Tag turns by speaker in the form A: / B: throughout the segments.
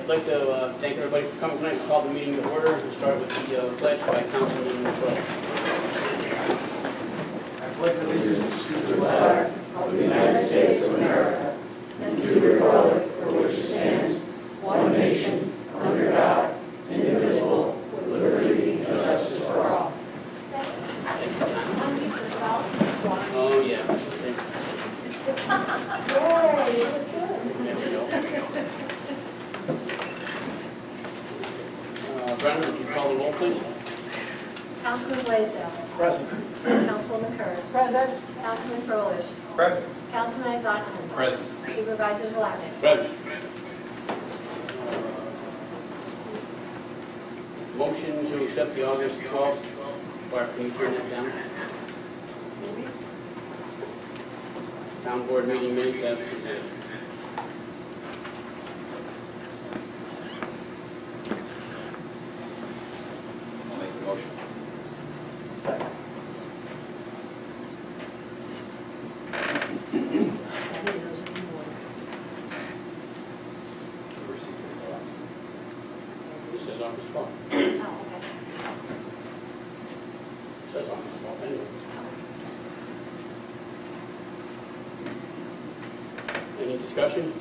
A: I'd like to thank everybody for coming tonight. Call the meeting to order. We'll start with the pledge by Councilman McCrory.
B: I pledge allegiance to the flag of the United States of America and to the republic for which it stands, one nation, under God, indivisible, with liberty and justice for all.
A: Oh, yeah.
C: Yay, it was good.
A: There we go. Brennan, would you call the roll, please?
C: Councilman Blaisdell.
B: Present.
C: Councilwoman Kerr. Present. Councilman Froelich.
B: Present.
C: Councilman Isakson.
B: Present.
C: Supervisor Zalapnik.
A: Present. Motion to accept the August 12th. Bart, can you turn that down? Town board meeting minutes as presented.
B: I'll make the motion. Second.
C: I think those are the ones.
A: This says August 12th.
C: Oh, okay.
A: It says August 12th anyway. Any discussion?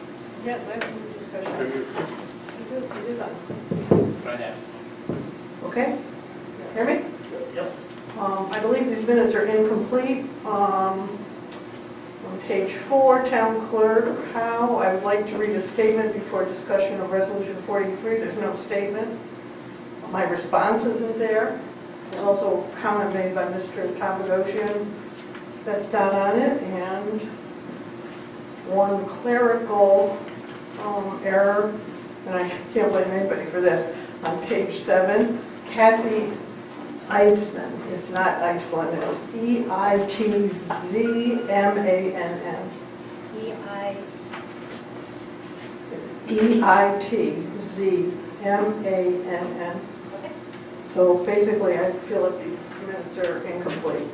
D: Yes, I have some discussion. It is on.
A: Right ahead.
D: Okay? Hear me?
A: Yep.
D: I believe these minutes are incomplete. On page 4, Town Clerk Howe, I would like to read a statement before discussion of Resolution 43. There's no statement. My response isn't there. There's also a comment made by Mr. Papadosian that's not on it, and one clerical error, and I can't blame anybody for this. On page 7, Kathy Eitzman. It's not Iceland, it's Eitzmann.
C: E-I,
D: It's Eitzmann.
C: okay.
D: So basically, I feel like these minutes are incomplete.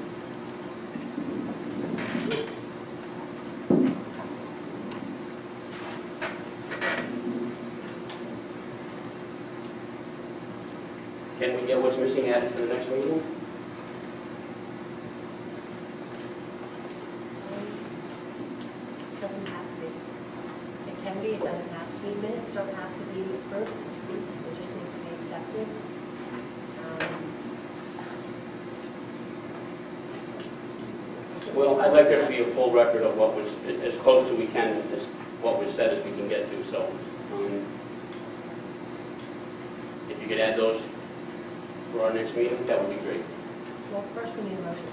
A: Can we get what's missing added to the next meeting?
C: It doesn't have to be. It can be, it doesn't have to be. Minutes don't have to be approved. They just need to be accepted.
A: Well, I'd like there to be a full record of what was, as close to we can, as what was said as we can get to, so. If you could add those for our next meeting, that would be great.
C: Well, first we need a motion.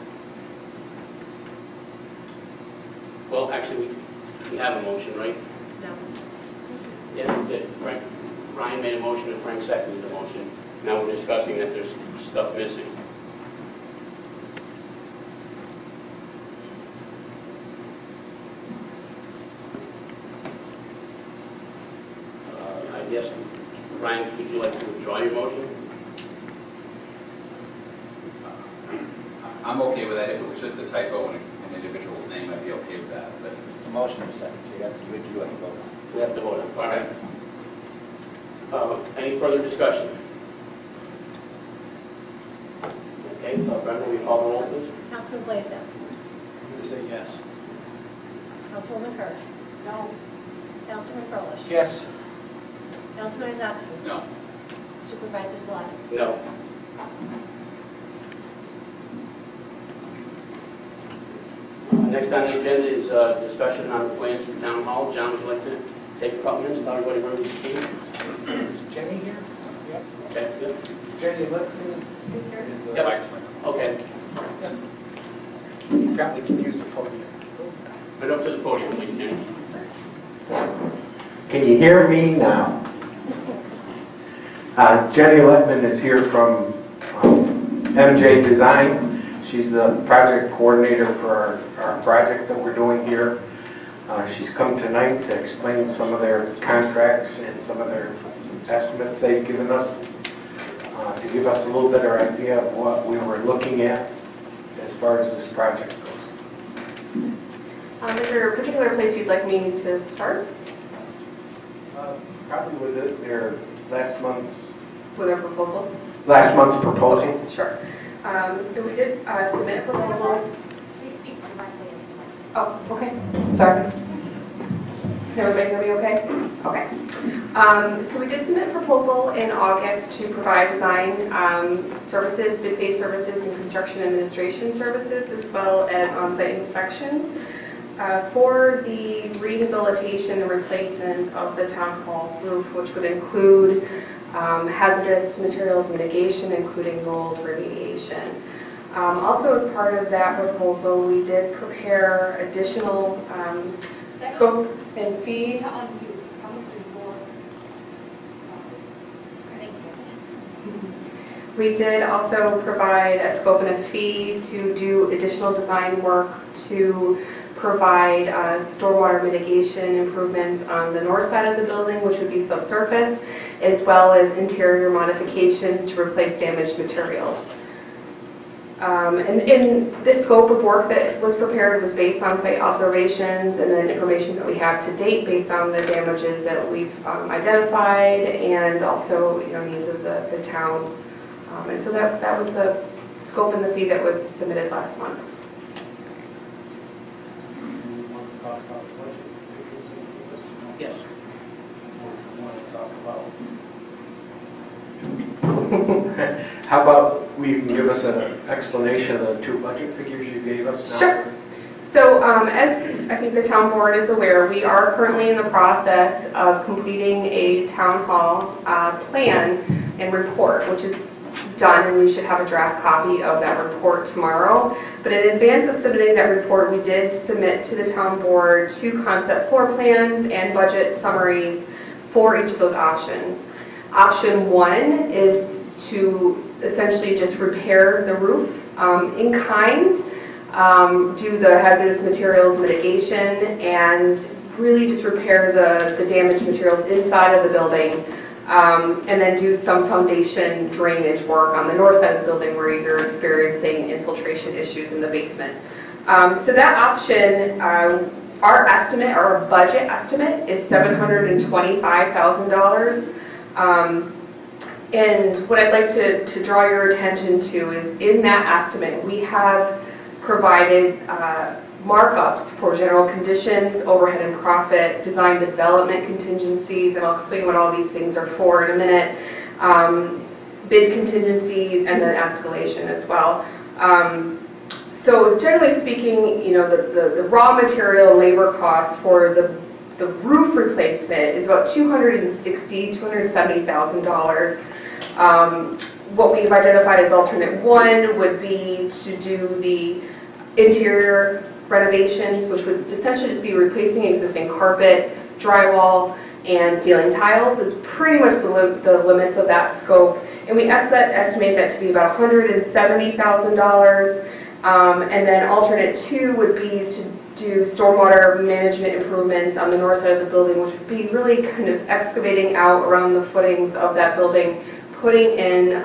A: Well, actually, we have a motion, right?
C: No.
A: Yeah, we did. Frank, Ryan made a motion and Frank seconded the motion. Now we're discussing that there's stuff missing. I guess, Ryan, would you like to withdraw your motion?
E: I'm okay with that. If it was just a typo in an individual's name, I'd be okay with that. But
B: The motion is second, so you have to do a vote.
A: We have to vote on it. All right. Any further discussion? Okay, Brenda, will you call the roll, please?
C: Councilman Blaisdell.
B: I'm going to say yes.
C: Councilwoman Kerr.
D: No.
C: Councilman Froelich.
B: Yes.
C: Councilman Isakson.
E: no,
C: Supervisor Zalapnik.
A: No. Next on the agenda is discussion on the plans for Town Hall. John, would you like to take a couple minutes, tell everybody where we speak?
B: Is Jenny here? Yep.
A: Okay, good.
B: Jenny Lippman is
A: Yep. Okay,
B: you probably can use the podium.
A: right up to the podium, please, Jenny.
F: Can you hear me now? Jenny Letman is here from MJ Design. She's the project coordinator for our project that we're doing here. She's come tonight to explain some of their contracts and some of their estimates they've given us, to give us a little better idea of what we were looking at as far as this project goes.
G: Is there a particular place you'd like me to start?
F: probably with their last month's
B: With our proposal?
F: proposal.
B: Sure. So we did submit a proposal.
C: Please speak directly.
B: Oh, okay, sorry. Can everybody hear me okay? Okay. So we did submit a proposal in August to provide design services, bid phase services, and construction administration services, as well as on-site inspections for the rehabilitation and replacement of the town hall roof, which would include hazardous materials mitigation, including mold remediation. Also, as part of that proposal, we did prepare additional scope and fees. We did also provide a scope and a fee to do additional design work to provide stormwater mitigation improvements on the north side of the building, which would be subsurface, as well as interior modifications to replace damaged materials. And this scope of work that was prepared was based on site observations and then information that we have to date based on the damages that we've identified and also, needs of the town. And so that was the scope and the fee that was submitted last month.
A: Yes.
F: How about you can give us an explanation of the two budget figures you gave us now?
B: Sure. So as I think the town board is aware, we are currently in the process of completing a town hall plan and report, which is done, and you should have a draft copy of that report tomorrow. But in advance of submitting that report, we did submit to the town board 2 concept floor plans and budget summaries for each of those options. Option 1 is to essentially just repair the roof in kind, do the hazardous materials mitigation, and really just repair the damaged materials inside of the building, and then do some foundation drainage work on the north side of the building where you're experiencing infiltration issues in the basement. So that option, our estimate, our budget estimate, is $725,000. And what I'd like to draw your attention to is in that estimate, we have provided markups for general conditions, overhead and profit, design development contingencies, and I'll explain what all these things are for in a minute, bid contingencies, and then escalation as well. So generally speaking, the raw material and labor costs for the roof replacement is about $270,000. What we've identified as alternate 1 would be to do the interior renovations, which would essentially just be replacing existing carpet, drywall, and ceiling tiles is pretty much the limits of that scope. And we estimate that to be about $170,000. And then alternate 2 would be to do stormwater management improvements on the north side of the building, which would be really kind of excavating out around the footings of that building, putting in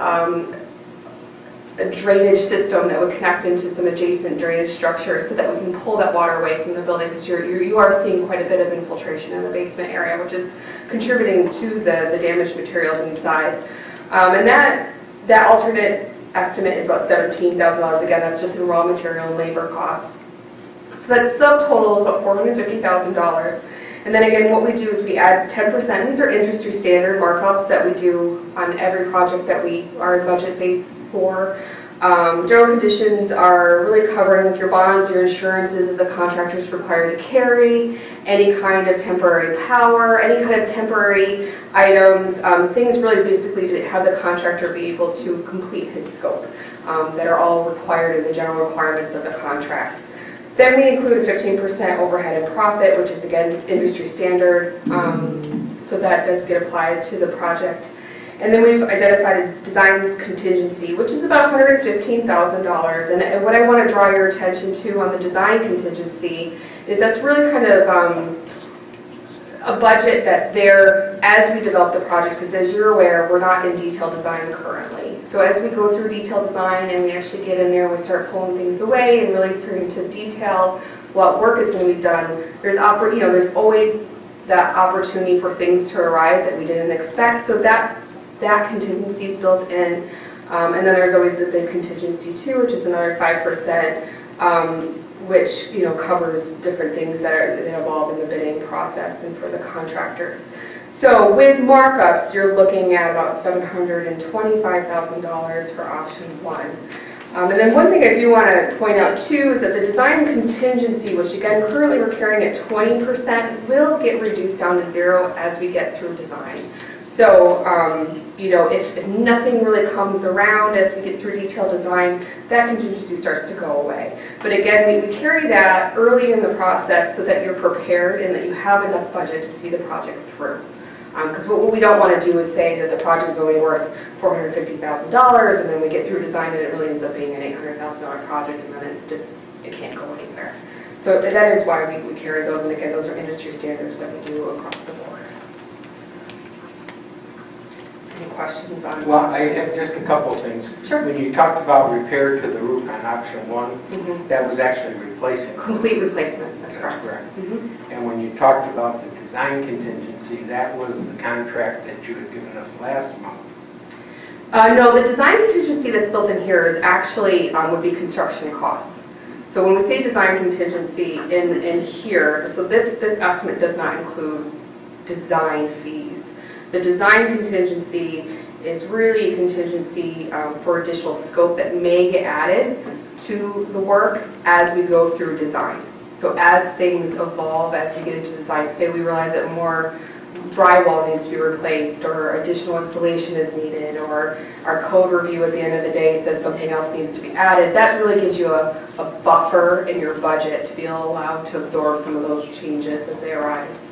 B: a drainage system that would connect into some adjacent drainage structures so that we can pull that water away from the building, because you are seeing quite a bit of infiltration in the basement area, which is contributing to the damaged materials inside. And that alternate estimate is about $17,000. Again, that's just in raw material and labor costs. So that subtotal is about $450,000. And then again, what we do is we add 10%. These are industry standard markups that we do on every project that we are in budget phase for. General conditions are really covering with your bonds, your insurances that the contractor is required to carry, any kind of temporary power, any kind of temporary items, things really basically to have the contractor be able to complete his scope that are all required in the general requirements of the contract. Then we include a 15% overhead and profit, which is again industry standard, so that does get applied to the project. And then we've identified a design contingency, which is about $115,000. And what I want to draw your attention to on the design contingency is that's really kind of a budget that's there as we develop the project, because as you're aware, we're not in detailed design currently. So as we go through detailed design and we actually get in there, we start pulling things away and really starting to detail what work is going to be done. There's always that opportunity for things to arise that we didn't expect. So that contingency is built in. And then there's always the bid contingency too, which is another 5%, which, you know, covers different things that involve in the bidding process and for the contractors. So with markups, you're looking at about $725,000 for option 1. And then one thing I do want to point out too is that the design contingency, which again currently we're carrying at 20%, will get reduced down to 0 as we get through design. So, you know, if nothing really comes around as we get through detailed design, that contingency starts to go away. But again, we carry that early in the process so that you're prepared and that you have enough budget to see the project through. Because what we don't want to do is say that the project is only worth $450,000 and then we get through design and it really ends up being an $800,000 project and then it can't go anywhere. So that is why we carry those, and again, those are industry standards that we do across the board. Any questions on?
F: Well, I have just a couple of things.
B: Sure.
F: When you talked about repair to the roof on option 1,
B: Mhm.
F: that was actually replacing.
B: Complete replacement, that's correct.
F: Mhm. And when you talked about the design contingency, that was the contract that you had given us last month.
B: No, the design contingency that's built in here is actually, would be construction costs. So when we say design contingency in here, so this estimate does not include design fees. The design contingency is really a contingency for additional scope that may get added to the work as we go through design. So as things evolve, as we get into design, say we realize that more drywall needs to be replaced or additional insulation is needed or our code review at the end of the day says something else needs to be added, that really gives you a buffer in your budget to be allowed to absorb some of those changes as they arise.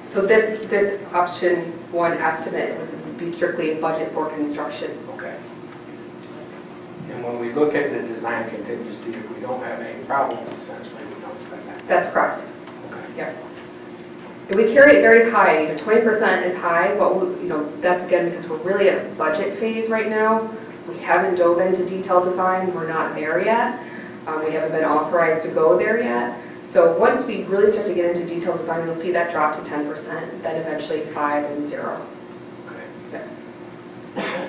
B: So this option 1 estimate would be strictly a budget for construction.
F: Okay. And when we look at the design contingency, if we don't have any problems, essentially we don't spend that.
B: That's correct.
F: Okay.
B: Yeah. And we carry it very high. Even 20% is high, but you know, that's again because we're really at a budget phase right now. We haven't dove into detailed design. We're not there yet. We haven't been authorized to go there yet. So once we really start to get into detailed design, you'll see that drop to 10%, then eventually 5 and 0.
F: Okay.
B: Yeah.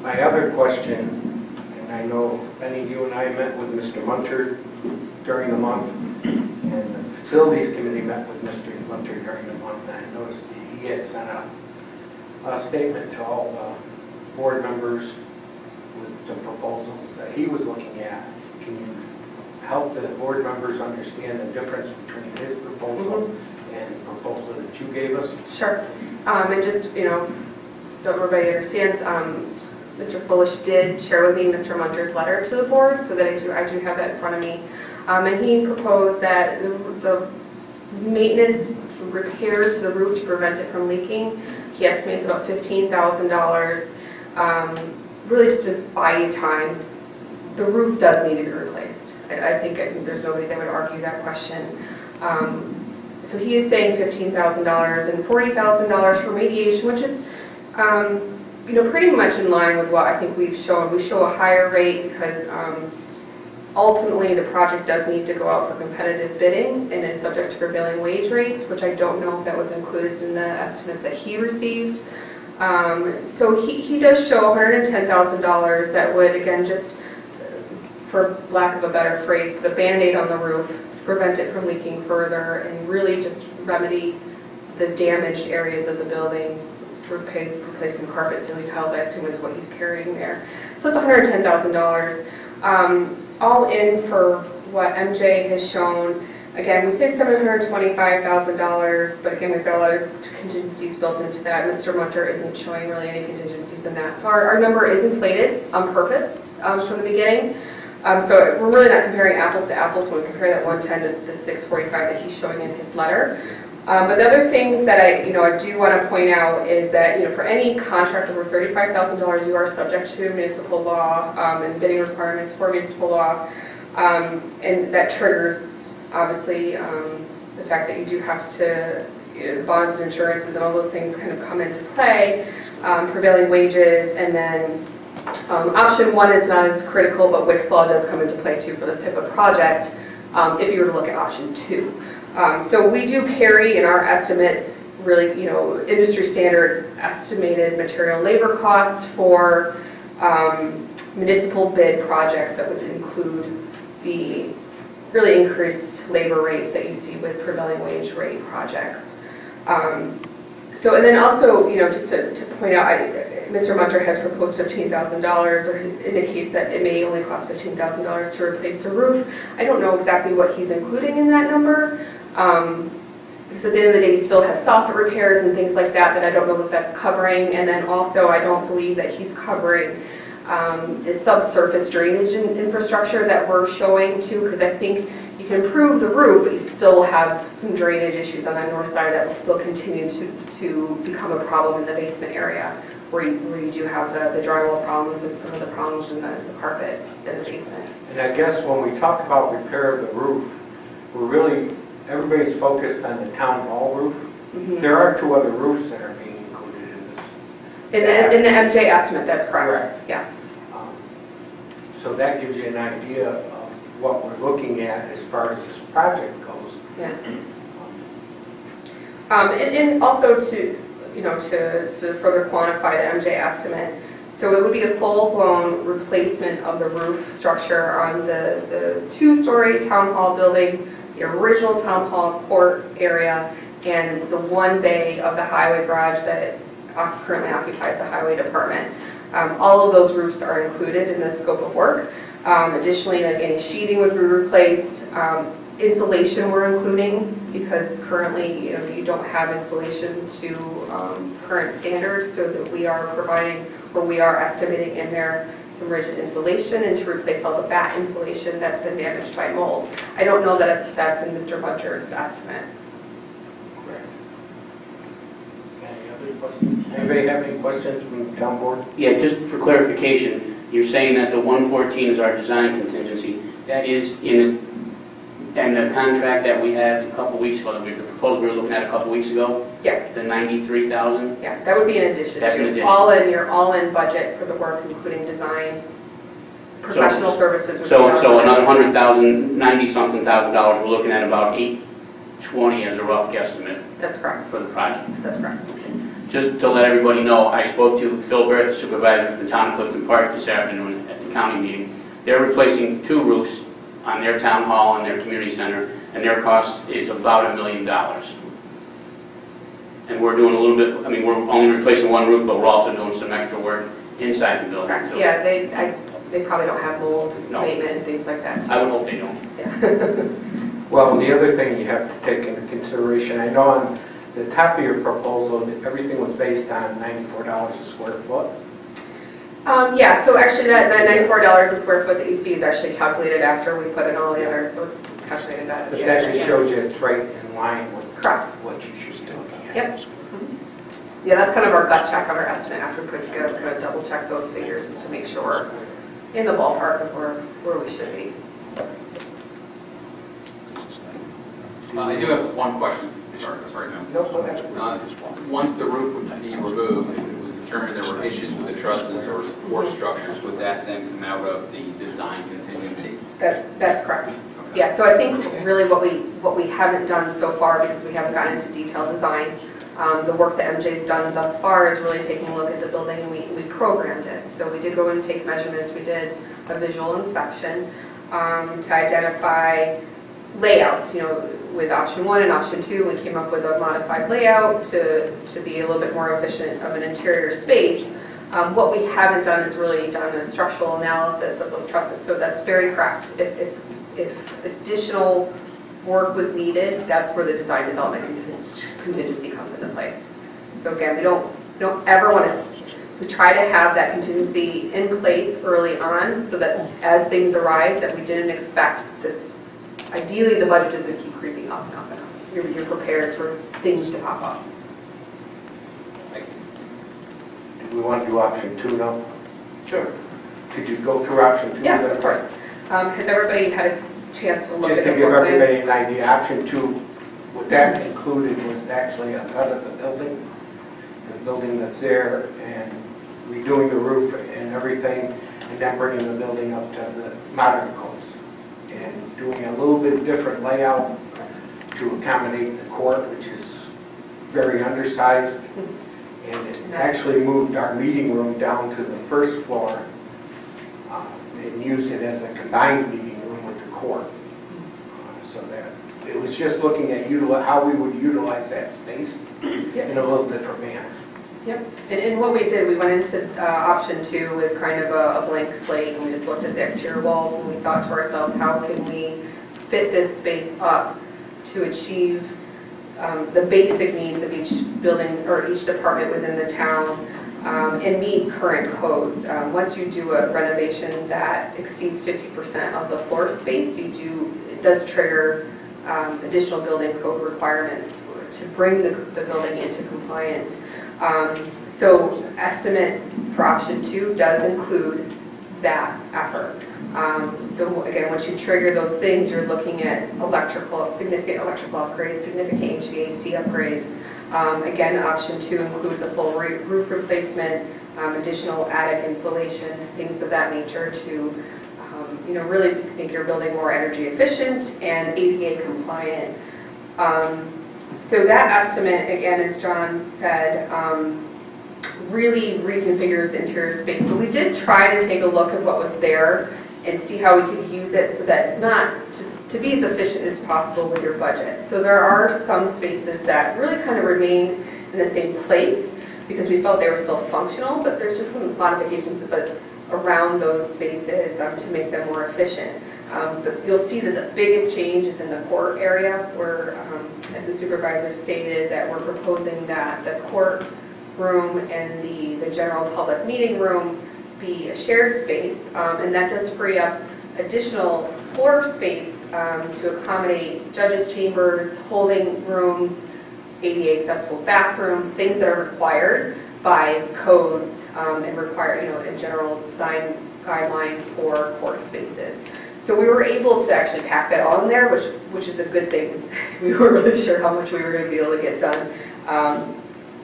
F: My other question, and I know, Benny, you and I met with Mr. Munter during the month, and the facilities committee met with Mr. Munter during the month, and I noticed that he had sent a statement to all the board members with some proposals that he was looking at. Can you help the board members understand the difference between his proposal and the proposal that you gave us?
B: Sure. And just, you know, so everybody understands, Mr. Fulish did share with me Mr. Munter's letter to the board, so that I do have that in front of me. And he proposed that the maintenance repairs to the roof to prevent it from leaking, he estimates about $15,000, really just to buy you time. The roof does need to be replaced. I think there's nobody that would argue that question. So he is saying $15,000 and $40,000 for remediation, which is, you know, pretty much in line with what I think we've shown. We show a higher rate because ultimately the project does need to go out for competitive bidding and is subject to prevailing wage rates, which I don't know if that was included in the estimates that he received. So he does show $110,000 that would, again, just for lack of a better phrase, put a Band-Aid on the roof, prevent it from leaking further, and really just remedy the damaged areas of the building, to replace some carpet, ceiling tiles, I assume is what he's carrying there. So it's $110,000. All in for what MJ has shown. Again, we say $725,000, but again, we've got a lot of contingencies built into that. Mr. Munter isn't showing really any contingencies in that. So our number is inflated on purpose from the beginning. So we're really not comparing apples to apples when we compare that 110 to the 645 that he's showing in his letter. But the other things that I do want to point out is that, you know, for any contract over $35,000, you are subject to municipal law and bidding requirements for municipal law, and that triggers obviously the fact that you do have to, you know, bonds and insurances and all those things kind of come into play, prevailing wages, and then Option 1 is not as critical, but Wick's Law does come into play too for this type of project, if you were to look at option 2. So we do carry in our estimates really, industry standard estimated material labor costs for municipal bid projects that would include the really increased labor rates that you see with prevailing wage rate projects. So, and then also, just to point out, Mr. Munter has proposed $15,000, or indicates that it may only cost $15,000 to replace the roof. I don't know exactly what he's including in that number, because at the end of the day, you still have soffit repairs and things like that I don't know if that's covering. And then also, I don't believe that he's covering the subsurface drainage infrastructure that we're showing too, because I think you can improve the roof, but you still have some drainage issues on the north side that will still continue to become a problem in the basement area, where you do have the drywall problems and some of the problems in the carpet in the basement.
F: And I guess when we talk about repair of the roof, everybody's focused on the town hall roof.
B: Mm-hmm.
F: There are 2 other roofs that are being included in this.
B: In the MJ estimate, that's correct.
F: Correct.
B: Yes.
F: So that gives you an idea of what we're looking at as far as this project goes.
B: Yeah. And also to further quantify the MJ estimate, so it would be a full-blown replacement of the roof structure on the 2-story town hall building, the original town hall court area, and the 1 bay of the highway garage that currently occupies the highway department. All of those roofs are included in the scope of work. Additionally, any sheething would be replaced. Insulation we're including, because currently you don't have insulation to current standards, so that we are providing, or we are estimating in there, some rigid insulation, and to replace all the batt insulation that's been damaged by mold. I don't know that if that's in Mr. Munter's estimate.
F: Correct. Any other questions? Anybody have any questions from the town board?
A: Yeah, just for clarification, you're saying that the 114 is our design contingency. That is and the contract that we had a couple weeks ago, the proposal we were looking at a couple weeks ago,
B: Yes.
A: the 93,000?
B: Yeah, that would be in addition
A: That's in
B: to
A: addition.
B: your all-in budget for the work, including design, professional services. would be
A: So
B: outside.
A: another 100,000, 90-something thousand dollars, we're looking at about 820 as a rough guesstimate
B: That's correct.
A: for the project.
B: That's correct.
A: Just to let everybody know, I spoke to Phil Barrett, the supervisor for the town of Clifton Park this afternoon at the county meeting. They're replacing 2 roofs on their town hall and their community center, and their cost is about $1 million. And we're doing a little bit, we're only replacing 1 roof, but we're also doing some extra work inside the building.
B: Correct.
A: So
B: Yeah, they probably don't have mold
A: No.
B: abatement and things like that.
A: I would hope they don't.
B: Yeah.
F: Well, the other thing you have to take into consideration, I know on the top of your proposal, everything was based on $94 a square foot.
B: Yeah, so actually that $94 a square foot that you see is actually calculated after we put in all the others, so it's calculated that.
F: But that just shows you it's right in line with
B: Correct.
F: what you should be looking at.
B: Yep. Yeah, that's kind of our gut check of our estimate after we put it together. We're going to double check those figures just to make sure we're in the ballpark of where we should be.
E: I do have one question. Sorry, no.
F: No, go ahead.
E: Once the roof would be removed, if it was determined there were issues with the trusses or support structures, would that then come out of the design contingency?
B: That's correct. Yeah, so I think really what we haven't done so far, because we haven't gotten into detailed design, the work that MJ's done thus far is really taking a look at the building, and we programmed it. So we did go and take measurements, we did a visual inspection to identify layouts, with option 1 and option 2, we came up with a modified layout to be a little bit more efficient of an interior space. What we haven't done is really done a structural analysis of those trusses, so that's very correct. If additional work was needed, that's where the design development contingency comes into place. So again, we don't ever want to, we try to have that contingency in place early on so that as things arise that we didn't expect, that ideally the budget doesn't keep creeping up and up and up. You're prepared for things to pop up.
F: Do we want to do option 2 now?
A: Sure.
F: Could you go through option 2?
B: Yes, of course. Has everybody had a chance to look
F: Just
B: at
F: to
B: the
F: give
B: floor
F: everybody
B: plans?
F: an idea, option 2, what that included was actually a cut of the building that's there, and redoing the roof and and everything, and then bringing the building up to the modern codes. And doing a little bit different layout to accommodate the court, which is very undersized. And it actually moved our meeting room down to the first floor and used it as a combined meeting room with the court. So that it was just looking at how we would utilize that space in a little different manner.
B: Yep, and what we did, we went into option 2 with kind of a blank slate, and we just looked at the exterior walls, and we thought to ourselves, how can we fit this space up to achieve the basic needs of each building or each department within the town, and meet current codes. Once you do a renovation that exceeds 50% of the floor space, it does trigger additional building code requirements to bring the building into compliance. So estimate for option 2 does include that effort. So again, once you trigger those things, you're looking at significant electrical upgrades, significant HVAC upgrades. Again, option 2 includes a full roof replacement, additional attic insulation, things of that nature to really make your building more energy efficient and ADA compliant. So that estimate, again, as John said, really reconfigures the interior space. But we did try to take a look at what was there and see how we could use it so that it's not to be as efficient as possible with your budget. So there are some spaces that really kind of remain in the same place because we felt they were still functional, but there's just some modifications around those spaces to make them more efficient. But you'll see that the biggest change is in the court area where, as the supervisor stated, that we're proposing that the court room and the general public meeting room be a shared space, and that does free up additional floor space to accommodate judges' chambers, holding rooms, ADA accessible bathrooms, things that are required by codes and required, in general design guidelines for court spaces. So we were able to actually pack that all in there, which is a good thing. We weren't really sure how much we were going to be able to get done,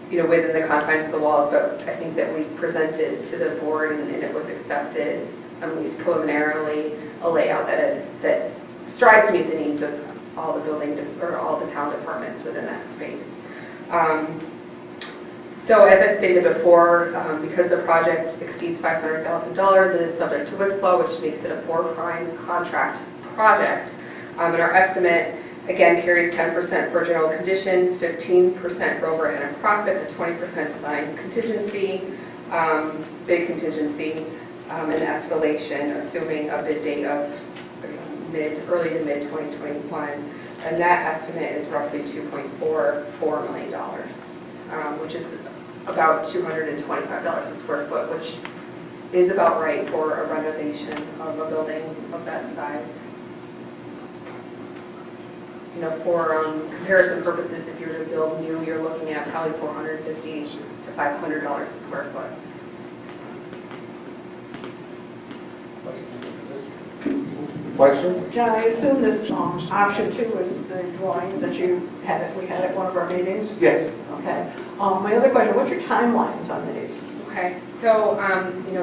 B: within the confines of the walls. But I think that we presented to the board, and it was accepted, at least preliminarily, a layout that strives to meet the needs of all the all the town departments within that space. So as I stated before, because the project exceeds $500,000, it is subject to Wick's Law, which makes it a 4-prime contract project. And our estimate, again, carries 10% for general conditions, 15% for overhead and profit, the 20% design contingency, bid contingency, and escalation, assuming a bid date of early to mid 2021. And that estimate is roughly $2.44 million, which is about $225 a square foot, which is about right for a renovation of a building of that size. For comparison purposes, if you were to build new, you're looking at probably $450 to $500 a square foot.
F: Questions?
D: John, I assume this option 2 is the drawings that we had at one of our meetings?
F: Yes.
D: Okay. My other question, what's your timelines on these?
B: Okay, so,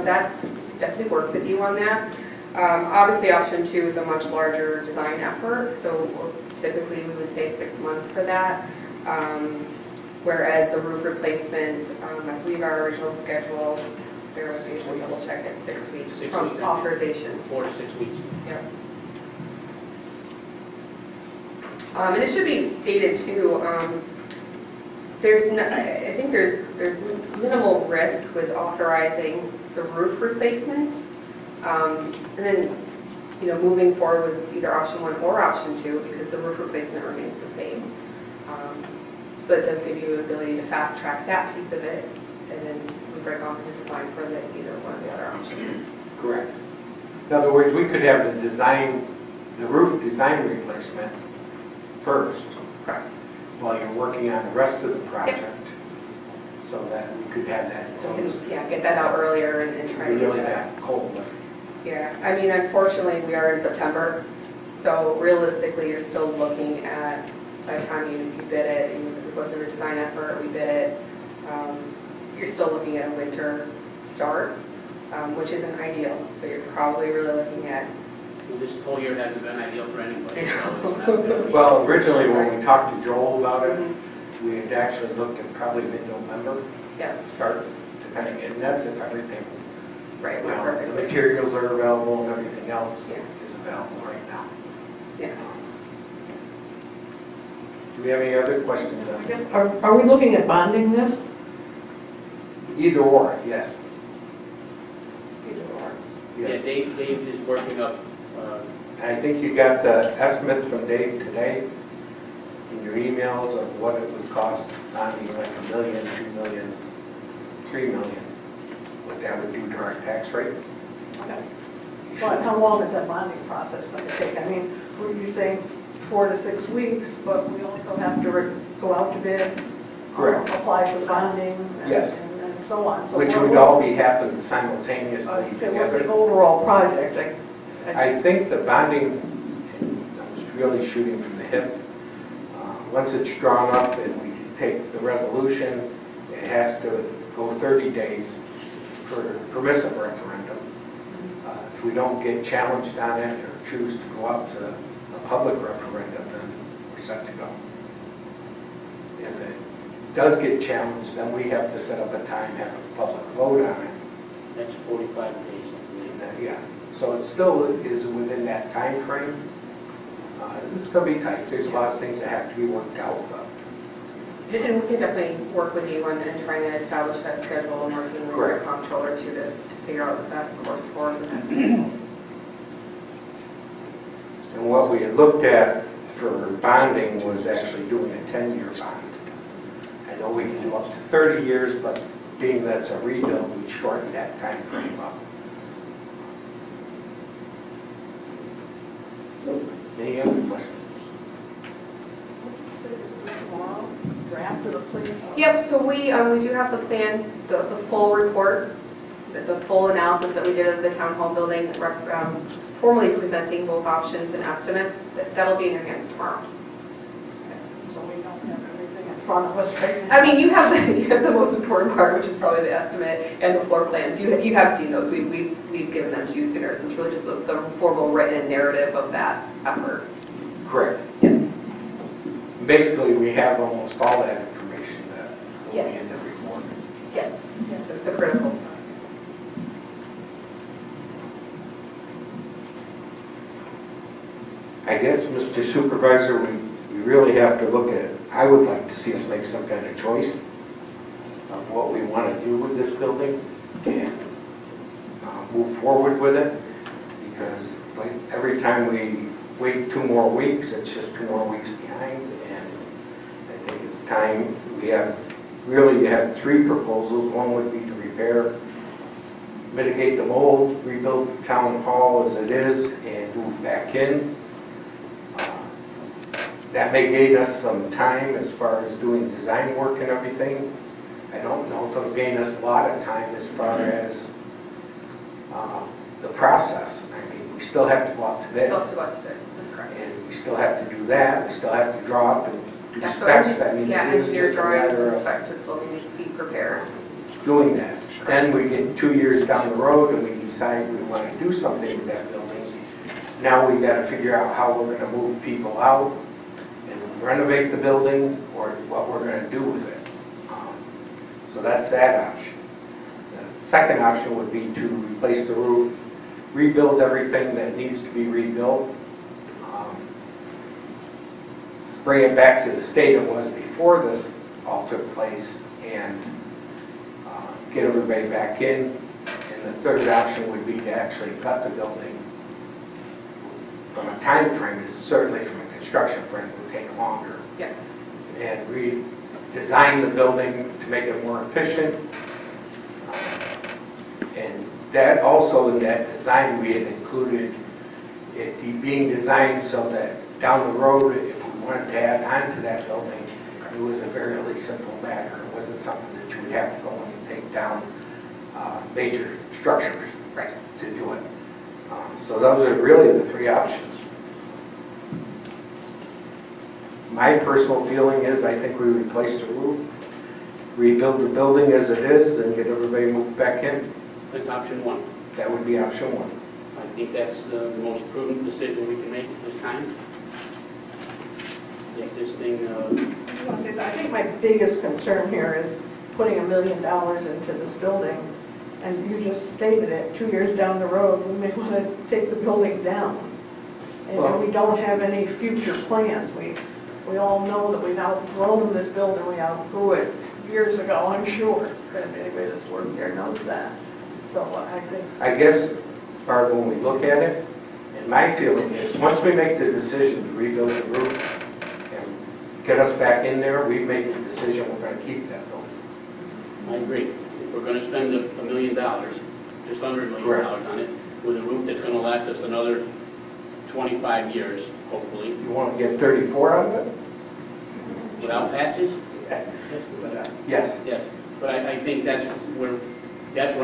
B: that's definitely work with you on that. Obviously, option 2 is a much larger design effort, so typically we would say 6 months for that. Whereas the roof replacement, I believe our original schedule, there was usually double check at 6 weeks
A: 6
B: from
A: weeks,
B: authorization.
A: 4 to 6 weeks.
B: Yep. And it should be stated too, I think there's minimal risk with authorizing the roof replacement. And then, moving forward with either option 1 or option 2, because the roof replacement remains the same. So it does give you the ability to fast track that piece of it, and then we break on the design for either one of the other options.
F: Correct. In other words, we could have the roof design replacement first.
B: Correct.
F: While you're working on the rest of the project, so that we could have that
B: So we
F: closed.
B: can, get that out earlier and try to
F: Really
B: get that.
F: that cold.
B: Yeah, I mean, unfortunately, we are in September, so realistically, you're still looking at, by the time you bid it, and we go through a design effort, we bid it, you're still looking at a winter start. which isn't ideal. So you're probably really looking at,
A: Well, this whole year hasn't been ideal for anybody, so it's not gonna be.
F: Well, originally, when we talked to Joel about it, we had actually looked at probably mid-November,
B: yeah,
F: start, depending, and that's if everything,
B: right,
F: you
B: not
F: know, the
B: perfectly.
F: materials are available and everything else
B: Yeah.
F: is available right now.
B: Yes.
F: Do we have any other questions on
D: I
F: this?
D: guess, are we looking at bonding this?
F: Either or, yes.
D: Either or.
A: Yeah,
F: Yes.
A: Dave is working up,
F: I think you got the estimates from Dave today in your emails of what it would cost, bonding like $1 million, $2 million, $3 million, what that would do to our tax rate.
D: Okay.
F: You
D: Well,
F: should-
D: how long is that bonding process going to take? I mean, were you saying 4 to 6 weeks, but we also have to go out to bid?
F: Correct.
D: Apply for bonding? and-
F: Yes.
D: And so on. So
F: Which
D: what-
F: would all be happening simultaneously
D: What's the
F: together.
D: overall project?
F: I think the bonding, I was really shooting from the hip. Once it's drawn up and we take the resolution, it has to go 30 days for permissive referendum. If we don't get challenged on it or choose to go out to a public referendum, then we're set to go. If it does get challenged, then we have to set up a time, have a public vote on it.
A: that's 45 days, I believe.
F: Yeah, so it still is within that time frame. It's going to be tight. There's a lot of things that have to be worked out, but
B: And we can definitely work with you on trying to establish that schedule and working with your
F: Correct.
B: comptroller too to figure out the best course forward.
F: and what we had looked at for bonding was actually doing a 10-year bond. I know we can do up to 30 years, but being that's a rebuild, we shortened that time frame up. Any other questions?
D: Say this tomorrow, draft of the plan?
B: Yep, so we do have the plan, the full report, the full analysis that we did of the town hall building, formally presenting both options and estimates. That'll be in your hands tomorrow.
D: So we don't have everything in front of us right now.
B: I mean, you have the most important part, which is probably the estimate and the floor plans. You have seen those. We've given them to you sooner. So it's really just the formal written narrative of that effort.
F: Correct.
B: Yes.
F: Basically, we have almost all that information that will be
B: Yeah.
F: in the report.
B: Yes. The critical stuff.
F: I guess, Mr. Supervisor, we really have to look at, I would like to see us make some kind of choice of what we want to do with this building and move forward with it, because like every time we wait 2 more weeks, it's just 2 more weeks behind, and I think it's time, we have, really you have 3 proposals. One would be to repair, mitigate the mold, rebuild the town hall as it is, and move back in. That may gain us some time as far as doing design work and everything. I don't know if it'll gain us a lot of time as far as the process. I mean, we still have to go out to bid,
B: Still up to what to do. That's correct.
F: and we still have to do that. We still have to draw up and do
B: Yeah, so
F: specs. I mean,
B: yeah,
F: it isn't
B: engineer
F: just a
B: drawings
F: matter
B: and
F: of
B: specs would still need to be prepared.
F: doing that. Then we get 2 years down the road and we decide we want to do something with that building. Now we got to figure out how we're going to move people out and renovate the building, or what we're going to do with it. So that's that option. The second option would be to replace the roof, rebuild everything that needs to be rebuilt, bring it back to the state it was before this all took place, and get everybody back in. And the third option would be to actually cut the building. From a time frame, certainly from a construction frame, it would take longer.
B: Yeah.
F: And redesign the building to make it more efficient. And that also, in that design, we had included it being designed so that down the road, if we wanted to add on to that building, it was a fairly simple matter. It wasn't something that you would have to go in and take down major structures
B: Right.
F: to do it. So those are really the 3 options. My personal feeling is I think we replace the roof, rebuild the building as it is, and get everybody moved back in.
A: That's option one.
F: That would be option one.
A: I think that's the most prudent decision we can make at this time. Get this thing,
D: I want to say, so I think my biggest concern here is putting $1 million into this building, and you just stated it, 2 years down the road, we may want to take the building down. And we don't have any future plans. We all know that we've outgrown this building, we outgrew it years ago, I'm sure. And anybody that's worked there knows that. So I think,
F: I guess, Barb, when we look at it, and my feeling is, once we make the decision to rebuild the roof and get us back in there, we make the decision we're going to keep that building.
A: I agree. If we're going to spend $1 million, just under $1 million
F: Correct.
A: on it, with a roof that's going to last us another 25 years, hopefully,
F: You want to get 34 out of it?
A: without patches?
F: Yes.
A: Yes. But I think that's where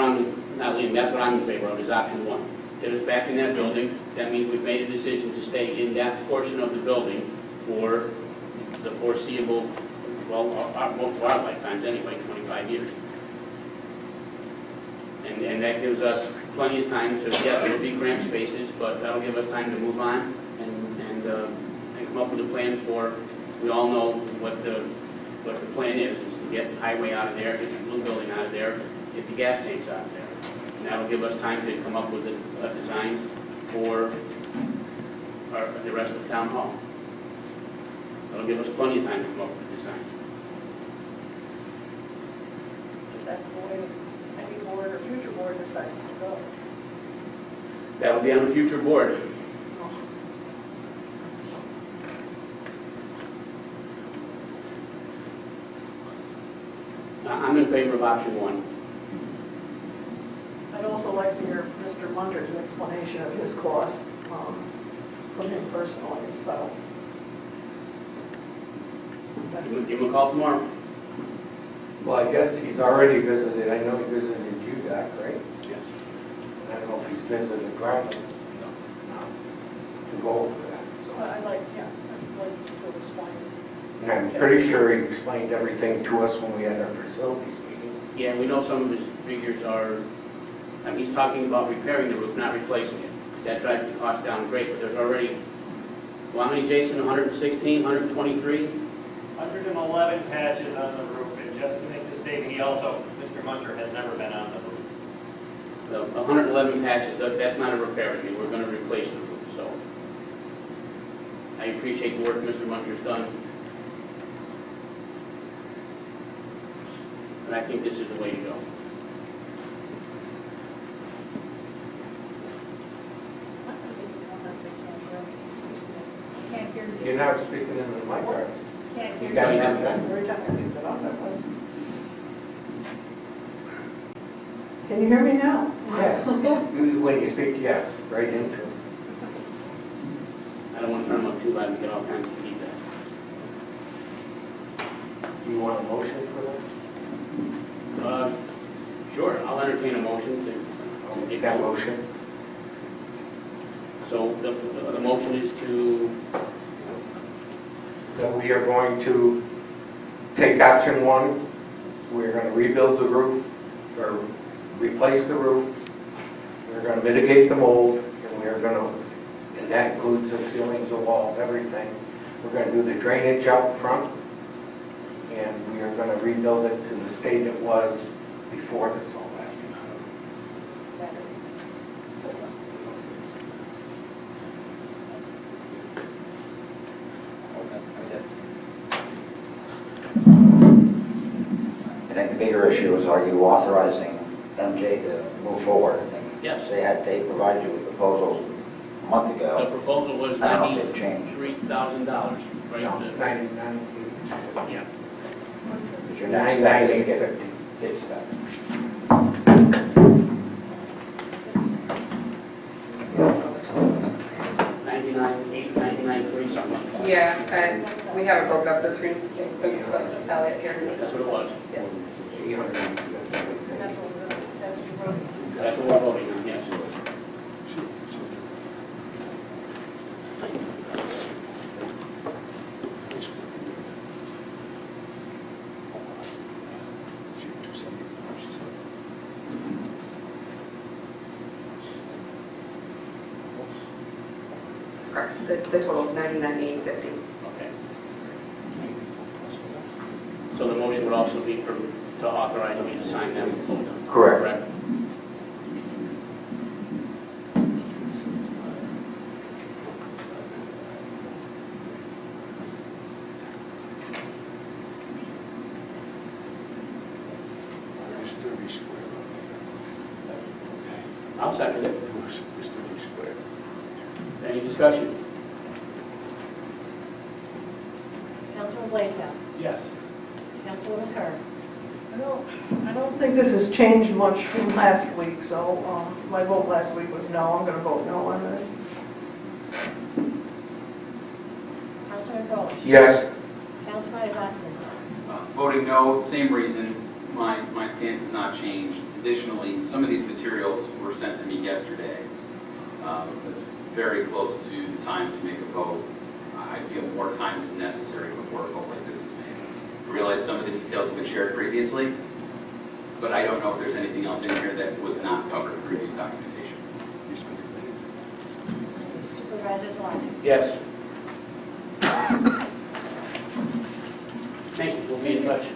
A: I'm not leaving, that's what I'm in favor of, is option one. Get us back in that building. That means we've made a decision to stay in that portion of the building for the foreseeable, well, most of our lifetimes anyway, 25 years. And that gives us plenty of time to, yes, there'll be cramped spaces, but that'll give us time to move on and come up with a plan for, we all know what the plan is to get the highway out of there, get the blue building out of there, get the gas tanks out of there. And that'll give us time to come up with a design for the rest of town hall. That'll give us plenty of time to come up with a design.
B: If that's the way any board or future board decides to go.
A: That'll be on the future board. I'm in favor of option one.
D: I'd also like to hear Mr. Munder's explanation of his cost from him personally, so.
A: Give him a call tomorrow.
F: Well, I guess he's already visited, I know he visited UDOT, right?
E: Yes.
F: I don't know if he's visited Groveland. To go over that, so.
B: I'd like to explain.
F: And I'm pretty sure he explained everything to us when we had our facilities meeting.
A: Yeah, we know some of his figures are, I mean, he's talking about repairing the roof, not replacing it. That drives the cost down great, but there's already, well, how many, Jason, 116, 123?
G: 111 patches on the roof, and just to make the statement, he also, Mr. Munter, has never been on the roof.
A: The 111 patches, that's not a repair, I mean, we're going to replace the roof, so. I appreciate the work Mr. Munter's done. But I think this is the way to go.
B: Can't hear
F: You're not speaking in the mic, right?
B: Can't
F: You
B: hear
F: got
B: you.
F: it.
D: Every time I picked it up, that was. Can you hear me now?
F: Yes. When you speak, yes, right into it.
A: I don't want to turn them up too loud and get all kinds of feedback.
F: Do you want a motion for that?
A: Sure, I'll entertain a motion to
F: I'll make that motion.
A: So the motion is to,
F: That we are going to take option one, we're going to rebuild the roof, or replace the roof, we're going to mitigate the mold, and we are going to, and that includes the ceilings, the walls, everything. We're going to do the drainage out front, and we are going to rebuild it to the state it was before this all happened.
H: I think the bigger issue is, are you authorizing MJ to move forward? I think
A: yes.
H: they provided you with proposals a month
A: The
H: ago.
A: proposal was
H: I don't know if they've changed.
A: $93,000, right?
F: No, 99,
A: Yeah.
H: But your next step is to get
F: 850.
H: bid spec.
A: $99,300, something like that.
I: Yeah, and we have it broke up to three things, so you can just tell it here.
A: That's what it was.
F: 800.
B: That's what you wrote.
A: That's what we're voting on, yes.
I: Correct. The total is 99,850.
A: Okay. So the motion would also be to authorize me to sign them?
F: Correct.
A: I'll second it. Any discussion?
C: Councilman Blaisdell.
G: Yes.
C: Councilwoman Kerr.
D: I don't think this has changed much from last week, so my vote last week was no. I'm going to vote no on this.
C: Councilman Frolich.
F: Yes.
C: Councilman Isakson.
E: Voting no, same reason. My stance has not changed. Additionally, some of these materials were sent to me yesterday. It's very close to the time to make a vote. I feel more time is necessary before a vote like this is made. I realize some of the details have been shared previously, but I don't know if there's anything else in here that was not covered in previous documentation.
C: Supervisor Zalani.
A: Yes. Thank you, we'll be in touch.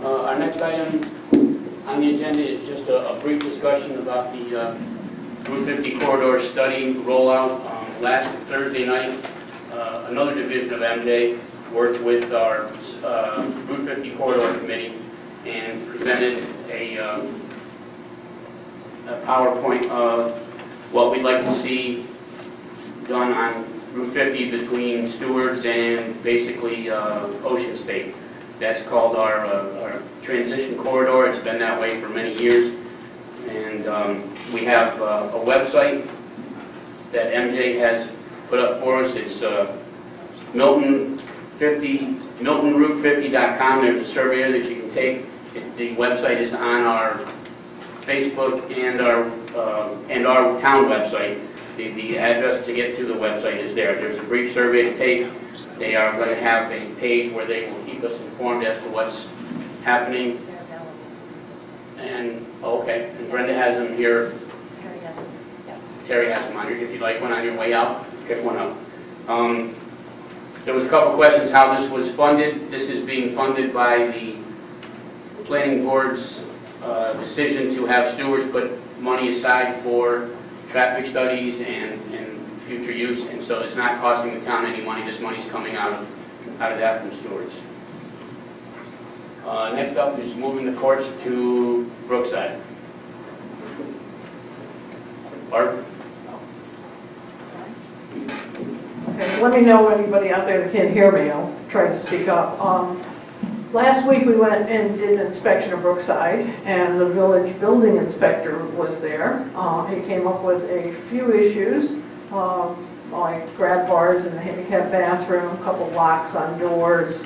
A: Our next item on the agenda is just a brief discussion about the Route 50 corridor study rollout. Last Thursday night, another division of MJ worked with our Route 50 corridor committee and presented a PowerPoint of what we'd like to see done on Route 50 between Stewart's and basically Ocean State. That's called our transition corridor. It's been that way for many years. And we have a website that MJ has put up for us. It's MiltonRoute50.com. There's a survey that you can take. The website is on our Facebook and our town website. The address to get to the website is there. There's a brief survey to take. They are going to have a page where they will keep us informed as to what's happening.
C: They're available.
A: And, okay, and Brenda has them here.
C: Terry has one. Yep.
A: Terry has them on here. If you'd like one on your way out, pick one up. There was a couple questions how this was funded. This is being funded by the planning board's decision to have stewards put money aside for traffic studies and future use, and so it's not costing the town any money. This money's coming out of that from stewards. Next up is moving the courts to Brookside. Barb?
D: Okay, let me know anybody out there that can't hear me. I'll try to speak up. Last week we went and did an inspection of Brookside, and the village building inspector was there. He came up with a few issues, like grab bars in the handicap bathroom, a couple locks on doors,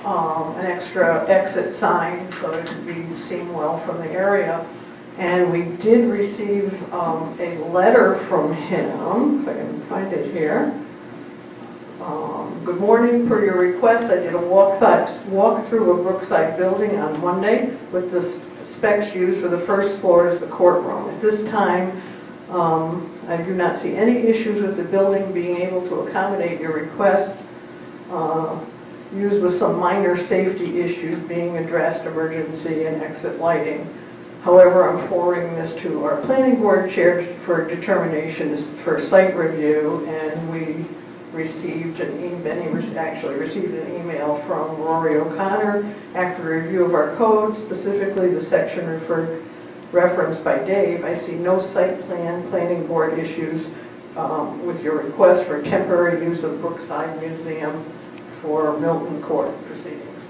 D: an extra exit sign so it could be seen well from the area. And we did receive a letter from him, if I can find it here. Good morning, per your request, I did a walkthrough of Brookside building on Monday with the specs used for the first floor as the courtroom. At this time, I do not see any issues with the building being able to accommodate your request. Used with some minor safety issues being addressed, emergency and exit lighting. However, I'm forwarding this to our planning board chair for determination for site review, and we received actually received an email from Rory O'Connor after review of our code, specifically the section referenced by Dave. I see no site planning board issues with your request for temporary use of Brookside Museum for Milton Court proceedings.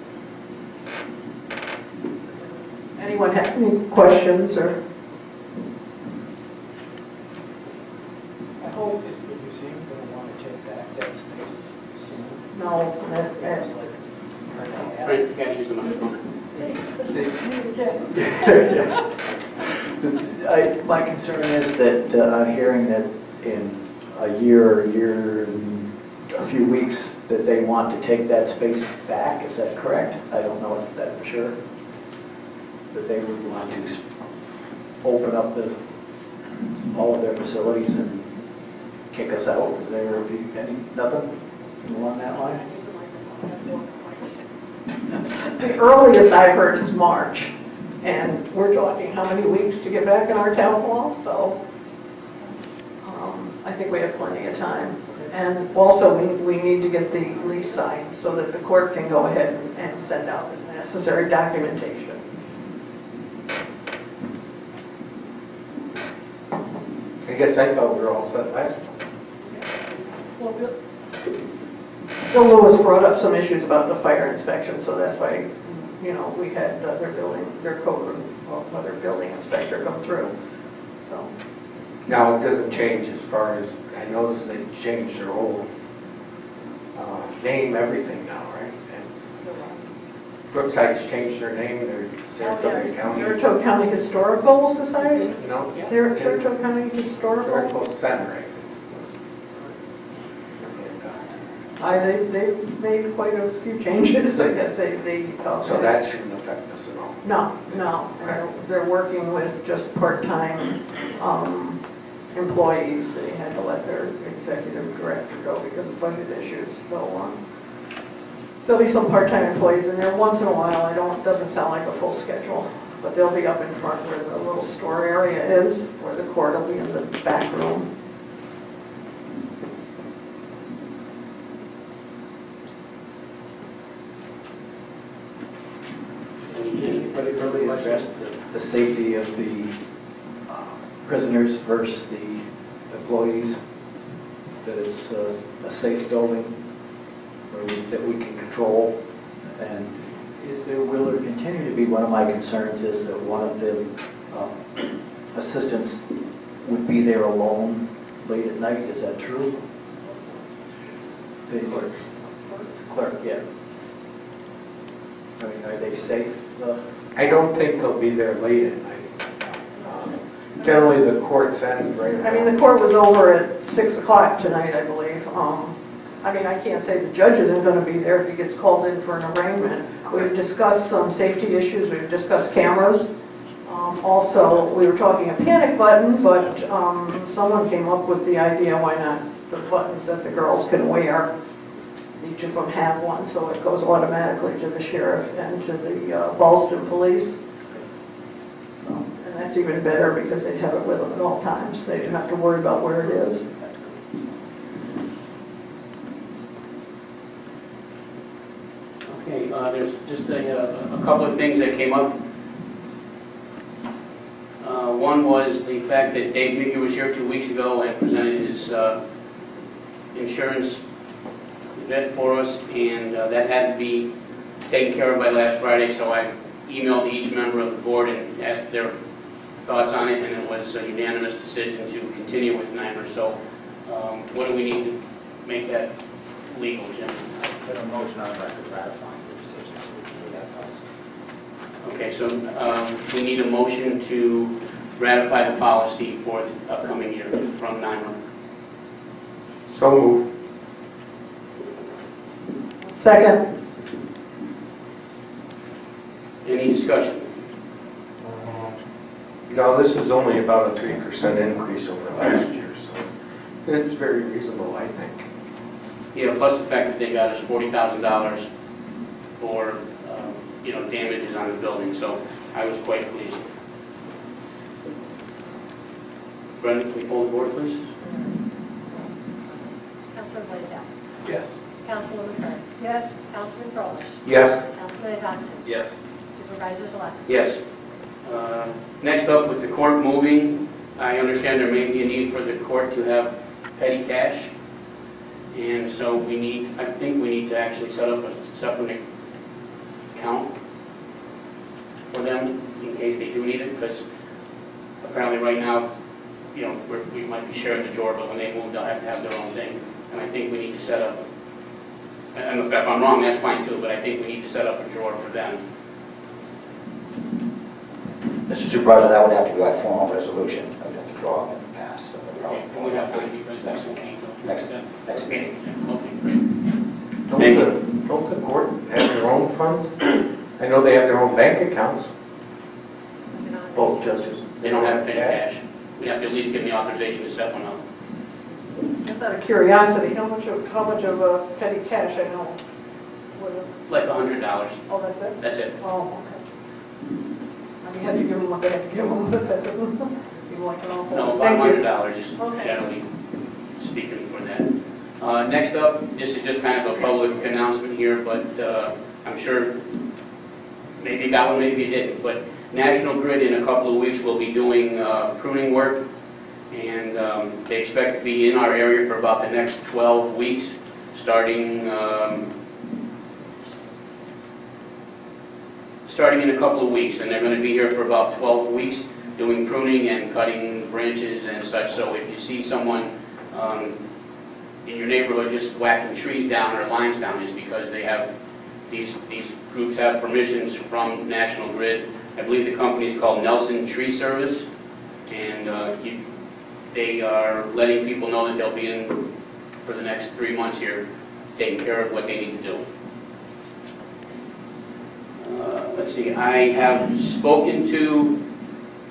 D: Anyone have any questions or?
J: I hope is the museum going to want to take back that space soon.
D: No,
J: It's like,
A: Frank, you gotta use the microphone.
J: my concern is that I'm hearing that in a year and a few weeks that they want to take that space back. Is that correct? I don't know if that's sure. that they would want to open up all of their facilities and kick us out. Is there nothing along that line?
D: The earliest I heard is March, and we're talking how many weeks to get back in our town hall, so I think we have plenty of time. And also, we need to get the lease signed so that the court can go ahead and send out the necessary documentation.
F: I guess I thought we were all set last month.
D: Bill Lewis brought up some issues about the fire inspection, so that's why, we had their code, or their building inspector come through, so.
F: Now, it doesn't change as far as, I noticed they changed their whole name, everything now, right? And Brookside's changed their name, they're Saratoga County.
D: Saratoga County Historical Society?
F: No?
D: Saratoga County Historical?
F: Historical Center, I think. And,
D: They've made quite a few changes, I guess,
F: so that shouldn't affect us at all.
D: No. They're working with just part-time employees. They had to let their executive director go because of budget issues. So there'll be some part-time employees in there once in a while. It doesn't sound like a full schedule, but they'll be up in front where the little store area is, where the court will be in the back room.
A: Anybody further
J: Really
A: questions?
J: address the safety of the prisoners versus the employees, that it's a safe building that we can control. And will there continue to be, one of my concerns is that one of the assistants would be there alone late at night. Is that true? The clerk, yeah. I mean, are they safe?
F: I don't think they'll be there late at night. Generally, the court's end right
D: I mean, the court was over at 6 o'clock tonight, I believe. I can't say the judge isn't going to be there if he gets called in for an arraignment. We've discussed some safety issues. We've discussed cameras. Also, we were talking a panic button, but someone came up with the idea, why not the buttons that the girls can wear? Each of them have one, so it goes automatically to the sheriff and to the Ballston police. So, and that's even better because they'd have it with them at all times. They didn't have to worry about where it is.
A: Okay, there's just a couple of things that came up. One was the fact that Dave Mickey was here 2 weeks ago and presented his insurance vet for us, and that had to be taken care of by last Friday, so I emailed each member of the board and asked their thoughts on it, and it was a unanimous decision to continue with NYMER. So what do we need to make that legal, Jim?
H: Put a motion on record ratifying the decision, so we can do that policy.
A: Okay, so we need a motion to ratify the policy for the upcoming year from NYMER.
F: So moved.
D: Second.
A: Any discussion?
F: No, this is only about a 3% increase over last year, so it's very reasonable, I think.
A: Yeah, plus the fact that they got us $40,000 for, damages on the building, so I was quite pleased. Brenda, can we pull the board, please?
C: Councilman Blaisdell.
J: Yes.
C: Councilwoman Kern. Yes. Councilman Crowell.
F: Yes.
C: Councilman Isakson.
E: Yes.
C: Supervisors elect.
A: Yes. Next up, with the court moving, I understand there may be a need for the court to have petty cash. And so I think we need to actually set up a separate account for them in case they do need it, because apparently right now, we might be sharing the drawer, but when they move, they'll have to have their own thing. And I think we need to set up, and if I'm wrong, that's fine too, but I think we need to set up a drawer for them.
H: Mr. Supervisor, that would have to be by formal resolution. I would have to draw up in the past. So we'll probably-
A: And we have to, because next week.
H: Next meeting.
A: Okay, great.
F: Don't the court have their own funds? I know they have their own bank accounts.
J: Both judges.
A: They don't have petty cash. We have to at least give them the authorization to set one up.
D: Just out of curiosity, how much of petty cash I know?
A: Like $100.
D: Oh, that's it?
A: That's it.
D: Oh, okay. I mean, you have to give them what they have to give them, but that doesn't seem like an awful.
A: No, about
D: Thank you.
A: $100 is
D: Okay.
A: generally speaking for that. Next up, this is just kind of a public announcement here, but I'm sure maybe you got one, maybe you didn't. But National Grid in a couple of weeks will be doing pruning work, and they expect to be in our area for about the next 12 weeks, starting in a couple of weeks, and they're going to be here for about 12 weeks doing pruning and cutting branches and such. So if you see someone in your neighborhood just whacking trees down or lines down, it's because they have, these groups have permissions from National Grid. I believe the company is called Nelson Tree Service, and they are letting people know that they'll be in for the next 3 months here, taking care of what they need to do. Let's see, I have spoken to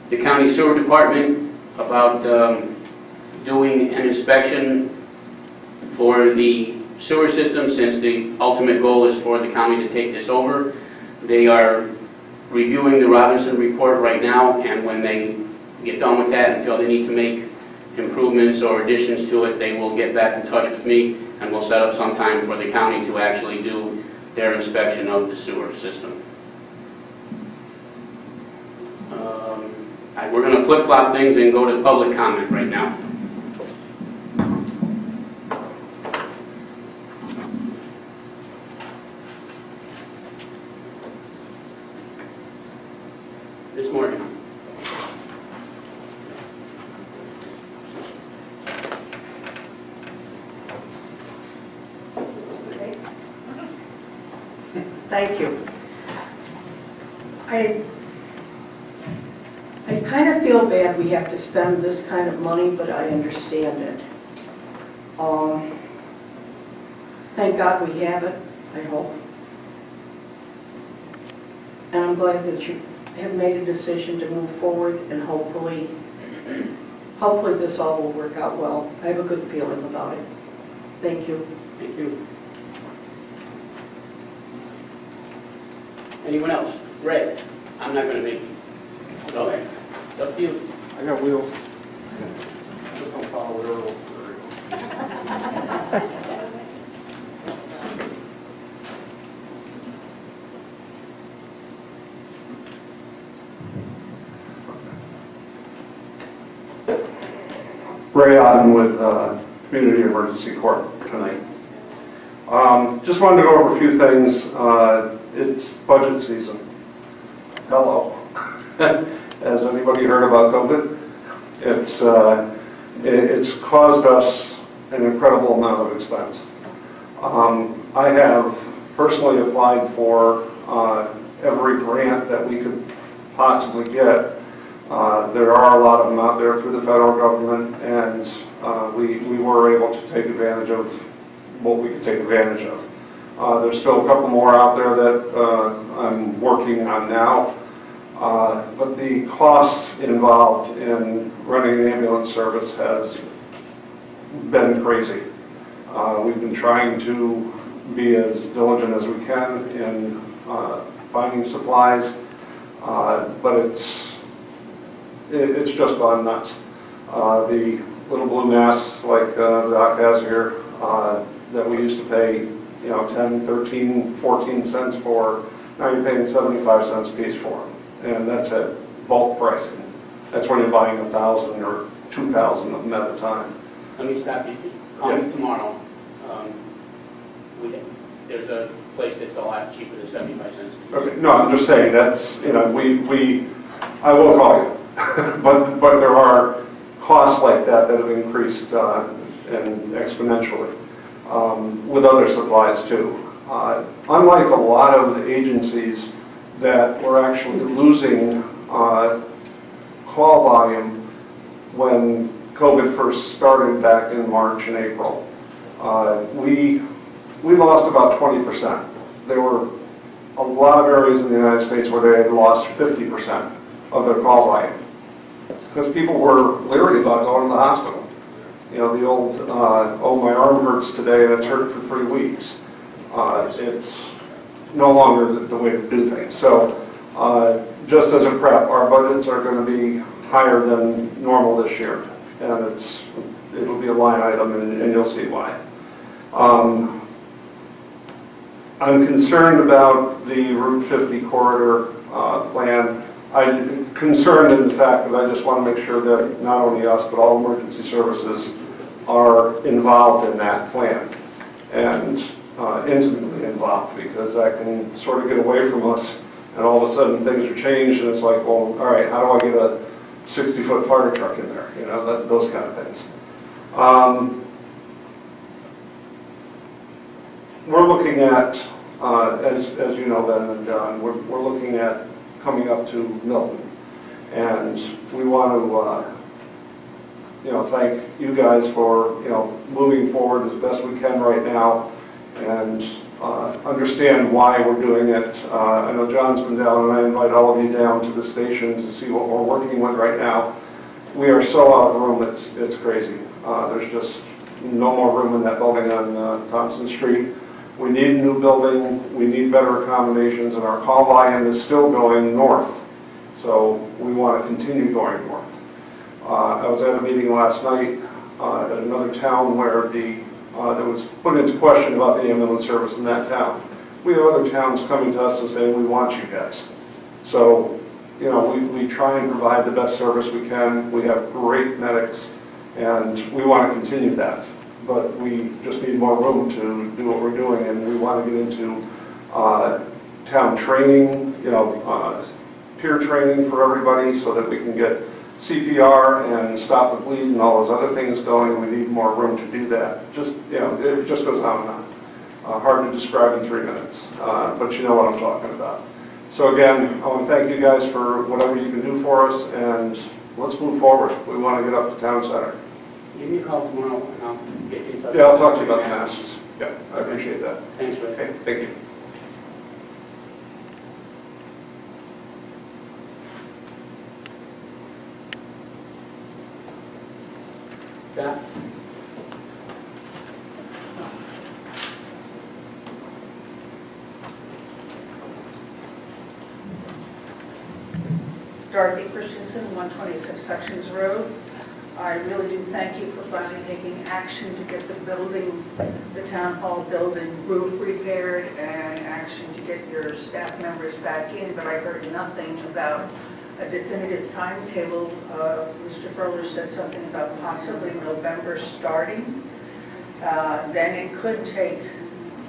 A: the county sewer department about doing an inspection for the sewer system, since the ultimate goal is for the county to take this over. They are reviewing the Robinson report right now, and when they get done with that and feel they need to make improvements or additions to it, they will get back in touch with me, and we'll set up some time for the county to actually do their inspection of the sewer system. We're going to flip-flop things and go to public comment right now. This morning.
B: Thank you. I kind of feel bad we have to spend this kind of money, but I understand it. Thank God we have it, I hope. And I'm glad that you have made a decision to move forward, and hopefully this all will work out well. I have a good feeling about it. Thank you.
A: Thank you. Anyone else? Ray? I'm not going to make you. Go ahead. It's up to you.
F: I got wheels. Just don't follow the rules.
K: Ray Otten with Community Emergency Corp tonight. Just wanted to go over a few things. It's budget season. Hello. Has anybody heard about COVID? It's caused us an incredible amount of expense. I have personally applied for every grant that we could possibly get. There are a lot of them out there through the federal government, and we were able to take advantage of what we could take advantage of. There's still a couple more out there that I'm working on now, but the costs involved in running an ambulance service has been crazy. We've been trying to be as diligent as we can in finding supplies, but it's just gone nuts. The little blue masks like Doc has here that we used to pay 10, 13, 14 cents for, now you're paying 75 cents a piece for them. And that's at bulk pricing. That's when you're buying 1,000 or 2,000 of them at a time.
A: Let me stop you. Call me tomorrow. There's a place that's a lot cheaper than 75 cents.
K: Okay, no, I'm just saying that's, I will call you. but there are costs like that have increased and exponentially with other supplies too. Unlike a lot of the agencies that were actually losing call volume when COVID first started back in March and April, we lost about 20%. There were a lot of areas in the United States where they had lost 50% of their call volume. Because people were leery about going to the hospital. You know, the old, oh, my arm hurts today, and it's hurt for 3 weeks. It's no longer the way to do things. So just as a prep, our budgets are going to be higher than normal this year. And it'll be a line item, and you'll see why. I'm concerned about the Route 50 corridor plan. I'm concerned in the fact that I just want to make sure that not only us, but all emergency services are involved in that plan and intimately involved, because that can sort of get away from us and all of a sudden things are changed and it's like, well, all right, how do I get a 60-foot fire truck in there? You know, those kind of things. We're looking at, as you know, Ben and John, we're looking at coming up to Milton. And we want to, thank you guys for, moving forward as best we can right now and understand why we're doing it. I know John's been down, and I invite all of you down to the station to see what we're working with right now. We are so out of room, it's crazy. There's just no more room in that building on Thompson Street. We need a new building, we need better accommodations, and our call volume is still going north. So we want to continue going north. I was at a meeting last night at another town where there was put into question about the ambulance service in that town. We have other towns coming to us and saying, we want you guys. So, we try and provide the best service we can. We have great medics, and we want to continue that. But we just need more room to do what we're doing, and we want to get into town training, peer training for everybody so that we can get CPR and stop the bleed and all those other things going, and we need more room to do that. It just goes on and on. Hard to describe in 3 minutes, but you know what I'm talking about. So again, I want to thank you guys for whatever you can do for us, and let's move forward. We want to get up to town center.
A: Give me a call tomorrow and I'll get you in touch.
K: Yeah, I'll talk to you about the masks. Yeah, I appreciate that.
A: Thanks, Ray.
K: Okay, thank you.
A: Yeah.
B: Dorothy Christensen, 126 Sections Road. I really do thank you for finally taking action to get the building, the town hall building roof repaired, and action to get your staff members back in, but I heard nothing about a definitive timetable. Mr. Furler said something about possibly November starting. Then it could take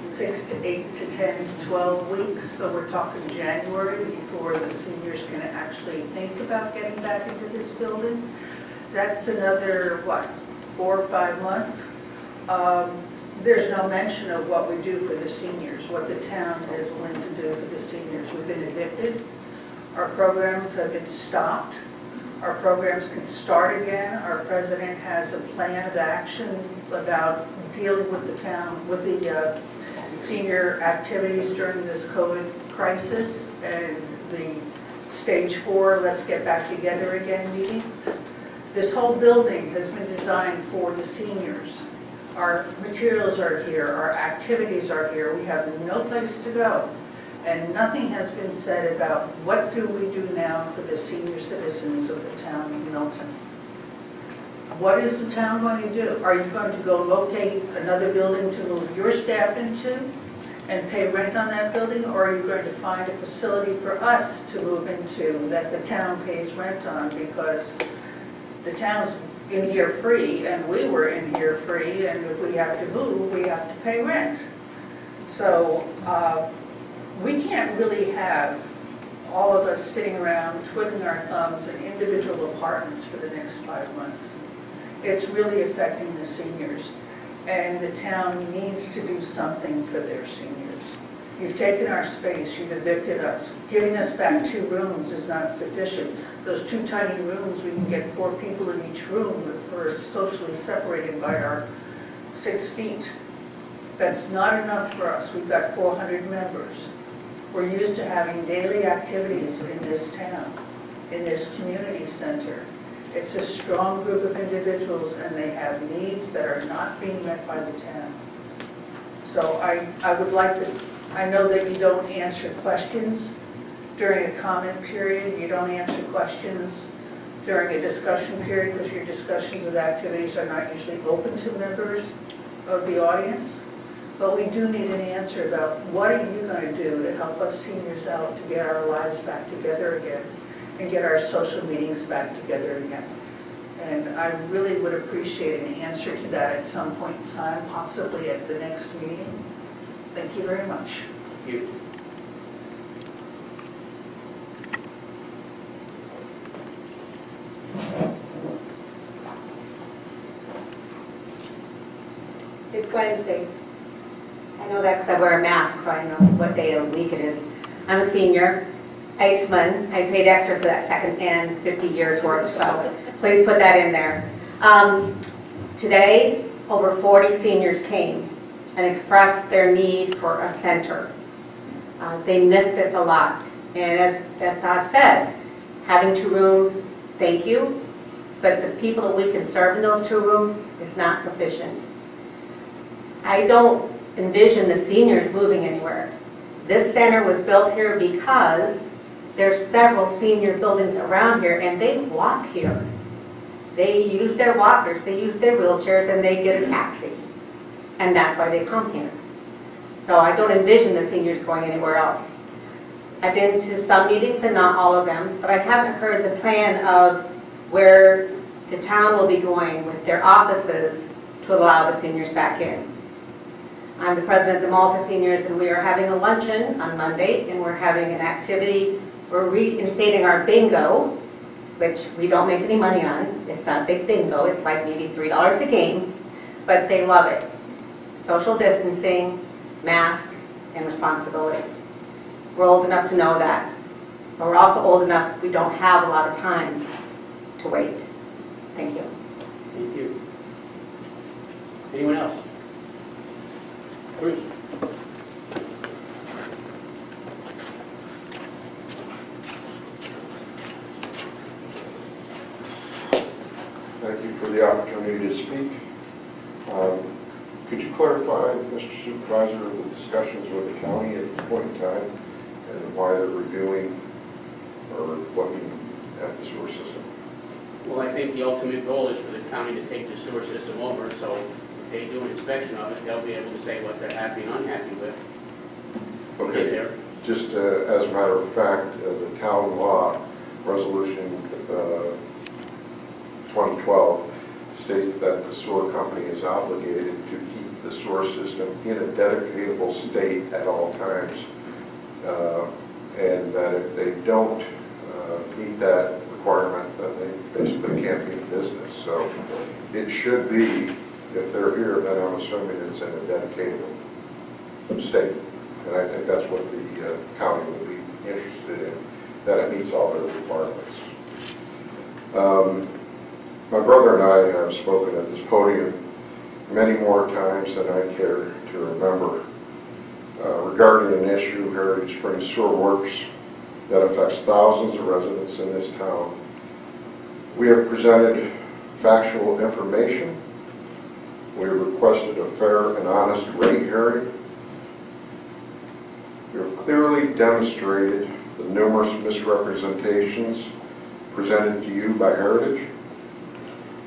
B: 6 to 8 to 10 to 12 weeks, so we're talking January before the seniors can actually think about getting back into this building. That's another, 4 or 5 months? There's no mention of what we do for the seniors, what the town is willing to do for the seniors. We've been evicted. Our programs have been stopped. Our programs can start again. Our president has a plan of action about dealing with the town, with the senior activities during this COVID crisis and the stage 4, let's get back together again meetings. This whole building has been designed for the seniors. Our materials are here, our activities are here, we have no place to go. And nothing has been said about what do we do now for the senior citizens of the town of Milton. What is the town going to do? Are you going to go locate another building to move your staff into and pay rent on that building? Or are you going to find a facility for us to move into that the town pays rent on, because the town's in here free and we were in here free, and if we have to move, we have to pay rent. So we can't really have all of us sitting around twiddling our thumbs in individual apartments for the next 5 months. It's really affecting the seniors, and the town needs to do something for their seniors. You've taken our space, you've evicted us. Giving us back 2 rooms is not sufficient. Those 2 tiny rooms, we can get 4 people in each room, but we're socially separated by our 6 feet. That's not enough for us. We've got 400 members. We're used to having daily activities in this town. in this community center. It's a strong group of individuals, and they have needs that are not being met by the town. So I would like to, I know that you don't answer questions during a comment period, you don't answer questions during a discussion period, because your discussions of activities are not usually open to members of the audience. But we do need an answer about what are you going to do to help us seniors out to get our lives back together again and get our social meetings back together again. And I really would appreciate an answer to that at some point in time, possibly at the next meeting. Thank you very much.
A: Thank you.
L: It's Wednesday. I know that because I wear a mask, so I know what day of the week it is. I'm a senior, Eichmann. I paid extra for that second and 50 years worth, so please put that in there. Today, over 40 seniors came and expressed their need for a center. They miss this a lot. And as Todd said, having 2 rooms, thank you, but the people that we can serve in those 2 rooms is not sufficient. I don't envision the seniors moving anywhere. This center was built here because there's several senior buildings around here, and they walk here. They use their walkers, they use their wheelchairs, and they get a taxi. And that's why they come here. So I don't envision the seniors going anywhere else. I've been to some meetings and not all of them, but I haven't heard the plan of where the town will be going with their offices to allow the seniors back in. I'm the president of the Malta Seniors, and we are having a luncheon on Monday, and we're having an activity. We're reinstating our bingo, which we don't make any money on. It's not a big bingo. It's like maybe $3 a game, but they love it. Social distancing, mask, and responsibility. We're old enough to know that, but we're also old enough we don't have a lot of time to wait. Thank you.
A: Thank you. Anyone else? Bruce?
M: Thank you for the opportunity to speak. Could you clarify, Mr. Supervisor, the discussions with the county at this point in time and why they're reviewing or looking at the sewer system?
A: Well, I think the ultimate goal is for the county to take the sewer system over, so if they do an inspection of it, they'll be able to say what they're happy and unhappy with.
M: Okay. Just as a matter of fact, the town law resolution 2012 states that the sewer company is obligated to keep the sewer system in a dedicatable state at all times, and that if they don't meet that requirement, then they basically can't be in business. So it should be, if they're here, then I'm assuming it's in a dedicatable state. And I think that's what the county will be interested in, that it meets all their requirements. My brother and I have spoken at this podium many more times than I care to remember regarding an issue, Heritage Springs Sewer Works, that affects thousands of residents in this town. We have presented factual information. We have requested a fair and honest rate hearing. We have clearly demonstrated the numerous misrepresentations presented to you by Heritage.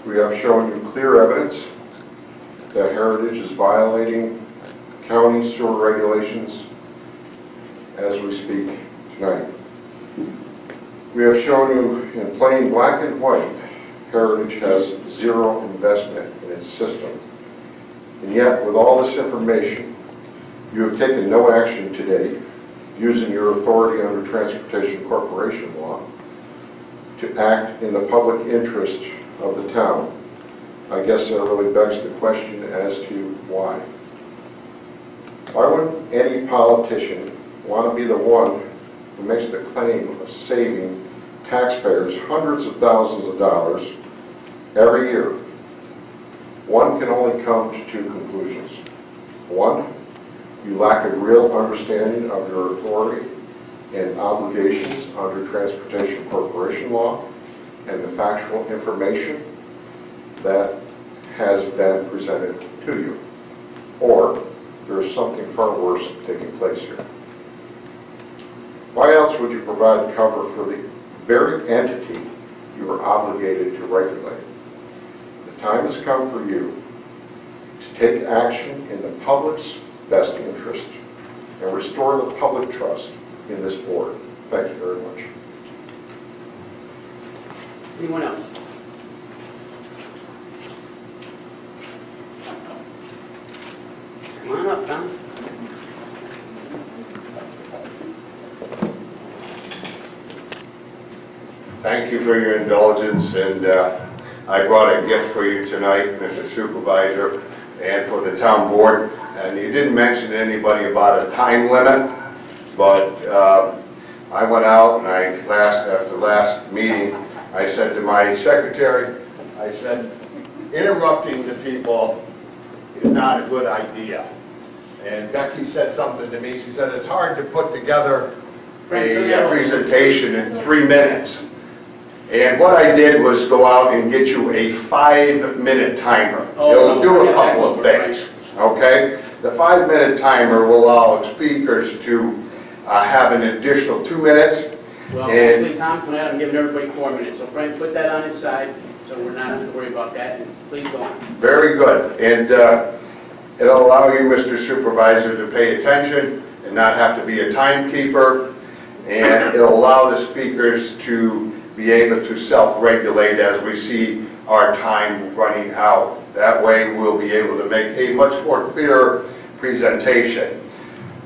M: We have shown you clear evidence that Heritage is violating county sewer regulations as we speak tonight. We have shown you in plain black and white Heritage has zero investment in its system. And yet, with all this information, you have taken no action today using your authority under Transportation Corporation Law to act in the public interest of the town. I guess that really begs the question as to why. Why would any politician want to be the one who makes the claim of saving taxpayers hundreds of thousands of dollars every year? One can only come to 2 conclusions. One, you lack a real understanding of your authority and obligations under Transportation Corporation law and the factual information that has been presented to you? Or there's something far worse taking place here? Why else would you provide cover for the very entity you are obligated to regulate? The time has come for you to take action in the public's best interest and restore the public trust in this board. Thank you very much.
A: Anyone else? Come on up, Tom.
N: Thank you for your indulgence, and I brought a gift for you tonight, Mr. Supervisor, and for the town board. And you didn't mention to anybody about a time limit, but I went out and after last meeting, I said to my secretary, I said, interrupting the people is not a good idea. And Becky said something to me. She said it's hard to put together a presentation in 3 minutes. And what I did was go out and get you a 5-minute timer. It'll do a couple of things, okay? The 5-minute timer will allow speakers to have an additional 2 minutes.
A: Well, actually, Tom, tonight I'm giving everybody 4 minutes, so Frank, put that on its side, so we're not having to worry about that, and please go on.
N: Very good. And it'll allow you, Mr. Supervisor, to pay attention and not have to be a timekeeper. And it'll allow the speakers to be able to self-regulate as we see our time running out. That way we'll be able to make a much more clear presentation.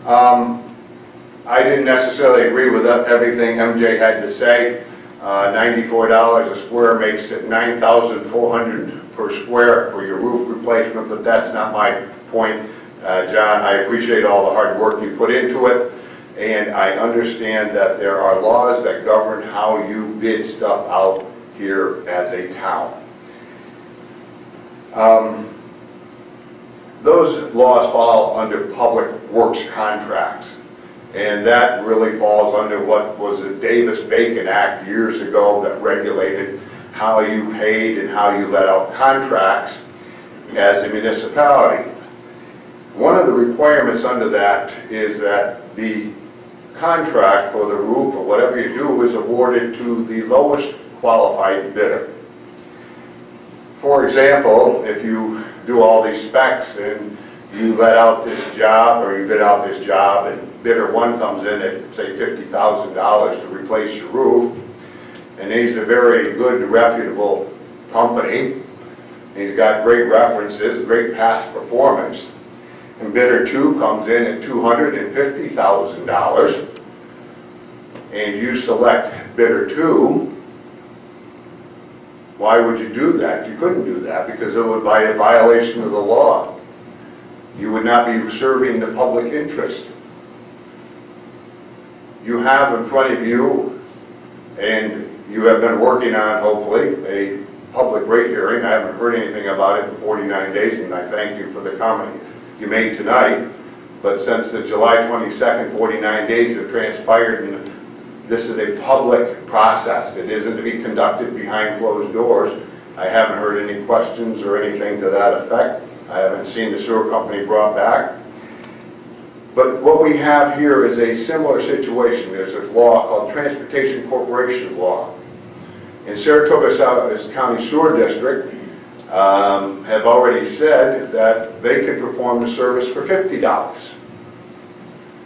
N: I didn't necessarily agree with everything MJ had to say. $94 a square makes it $9,400 per square for your roof replacement, but that's not my point. John, I appreciate all the hard work you put into it. And I understand that there are laws that govern how you bid stuff out here as a town. Those laws fall under public works contracts. And that really falls under what was the Davis-Bacon Act years ago that regulated how you paid and how you let out contracts as a municipality. One of the requirements under that is that the contract for the roof or whatever you do is awarded to the lowest qualified bidder. For example, if you do all these specs and you let out this job or you bid out this job and bidder one comes in at say $50,000 to replace your roof, and he's a very good reputable company, he's got great references, great past performance, and bidder two comes in at $250,000, and you select bidder two, why would you do that? You couldn't do that because it would be a violation of the law. You would not be serving the public interest. You have in front of you, and you have been working on, hopefully, a public rate hearing. I haven't heard anything about it in 49 days, and I thank you for the comment you made tonight. But since the July 22nd, 49 days have transpired, and this is a public process. It isn't to be conducted behind closed doors. I haven't heard any questions or anything to that effect. I haven't seen the sewer company brought back. But what we have here is a similar situation. There's a law called Transportation Corporation Law. In Saratoga County Sewer District have already said that they could perform the service for $50.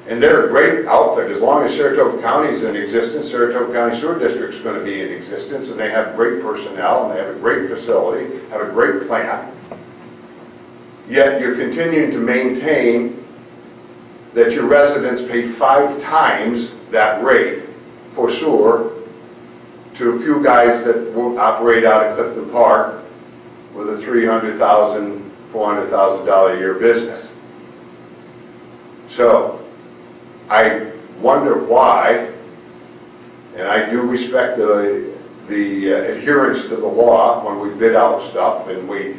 N: And they're a great outfit. As long as Saratoga County is in existence, Saratoga County Sewer District is going to be in existence, and they have great personnel, and they have a great facility, have a great plant. Yet you're continuing to maintain that your residents pay 5 times that rate for sewer to a few guys that will operate out of Clifton Park with a $300,000, $400,000 a year business. So I wonder why, and I do respect the adherence to the law when we bid out stuff and we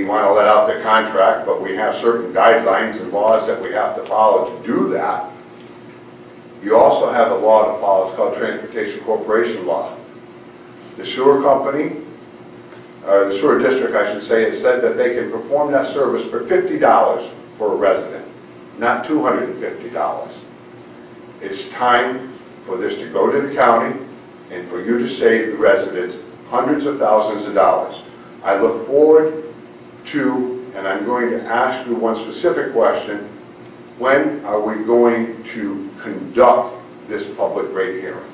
N: want to let out the contract, but we have certain guidelines and laws that we have to follow to do that. You also have a law to follow, it's called Transportation Corporation Law. The sewer company, or the sewer district, I should say, has said that they can perform that service for $50 for a resident, not $250. It's time for this to go to the county and for you to save the residents hundreds of thousands of dollars. I look forward to, and I'm going to ask you one specific question, when are we going to conduct this public rate hearing?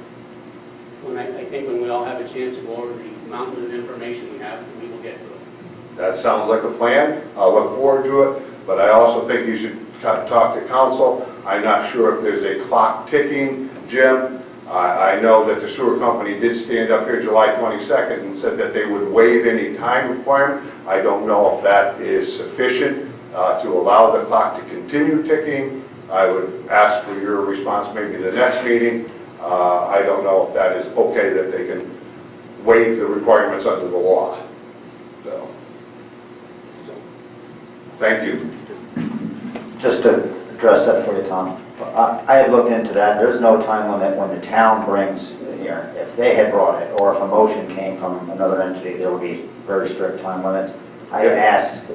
A: I think when we all have a chance to go over the mountain of information we have, we will get to it.
N: That sounds like a plan. I'll look forward to it, but I also think you should talk to council. I'm not sure if there's a clock ticking, Jim. I know that the sewer company did stand up here July 22nd and said that they would waive any time requirement. I don't know if that is sufficient to allow the clock to continue ticking. I would ask for your response maybe the next meeting. I don't know if that is okay that they can waive the requirements under the law. So, thank you.
H: Just to address that for you, Tom, I had looked into that. There's no time limit when the town brings it here. If they had brought it, or if a motion came from another entity, there would be very strict time limits. I had asked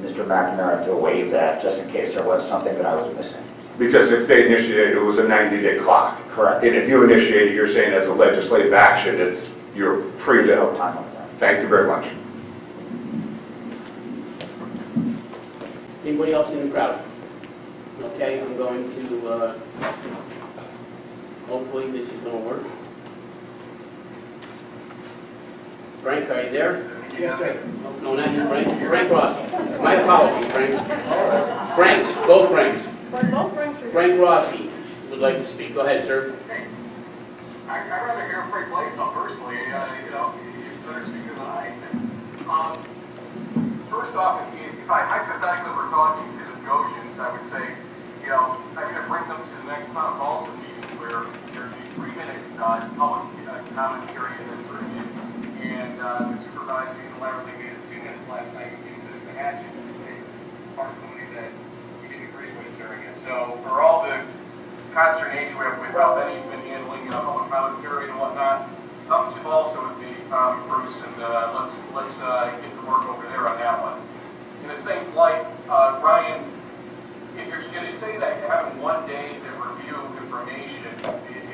H: Mr. McNamara to waive that, just in case there was something that I was missing.
N: Because if they initiated, it was a 90-day clock.
H: Correct.
N: And if you initiate it, you're saying as a legislative action, you're free to.
H: No time limit.
N: Thank you very much.
A: Anybody else in the crowd? Okay, I'm going to, hopefully this is going to work. Frank, are you there?
G: Yes, sir.
A: No, not you, Frank. Frank Rossi. My apologies, Frank. Franks, both Franks.
D: Both Franks are...
A: Frank Rossi would like to speak. Go ahead, sir.
O: I'd rather hear Frank Blaisdell personally. He's better speaker than I am. First off, if I hypothetically were talking to the Gosens, I would say, I'm going to bring them to the next town council meeting where there's a 3-minute public comment period that's written, and the supervisor unilaterally made it 2 minutes last night and used it as a hatchet to take apart somebody that he didn't agree with during it. So for all the consternation we have with how Benny's been handling public comment period and whatnot, come to also with me, Tom, Bruce, and let's get to work over there on that one. In the same light, Ryan, if you're going to say that having 1 day to review information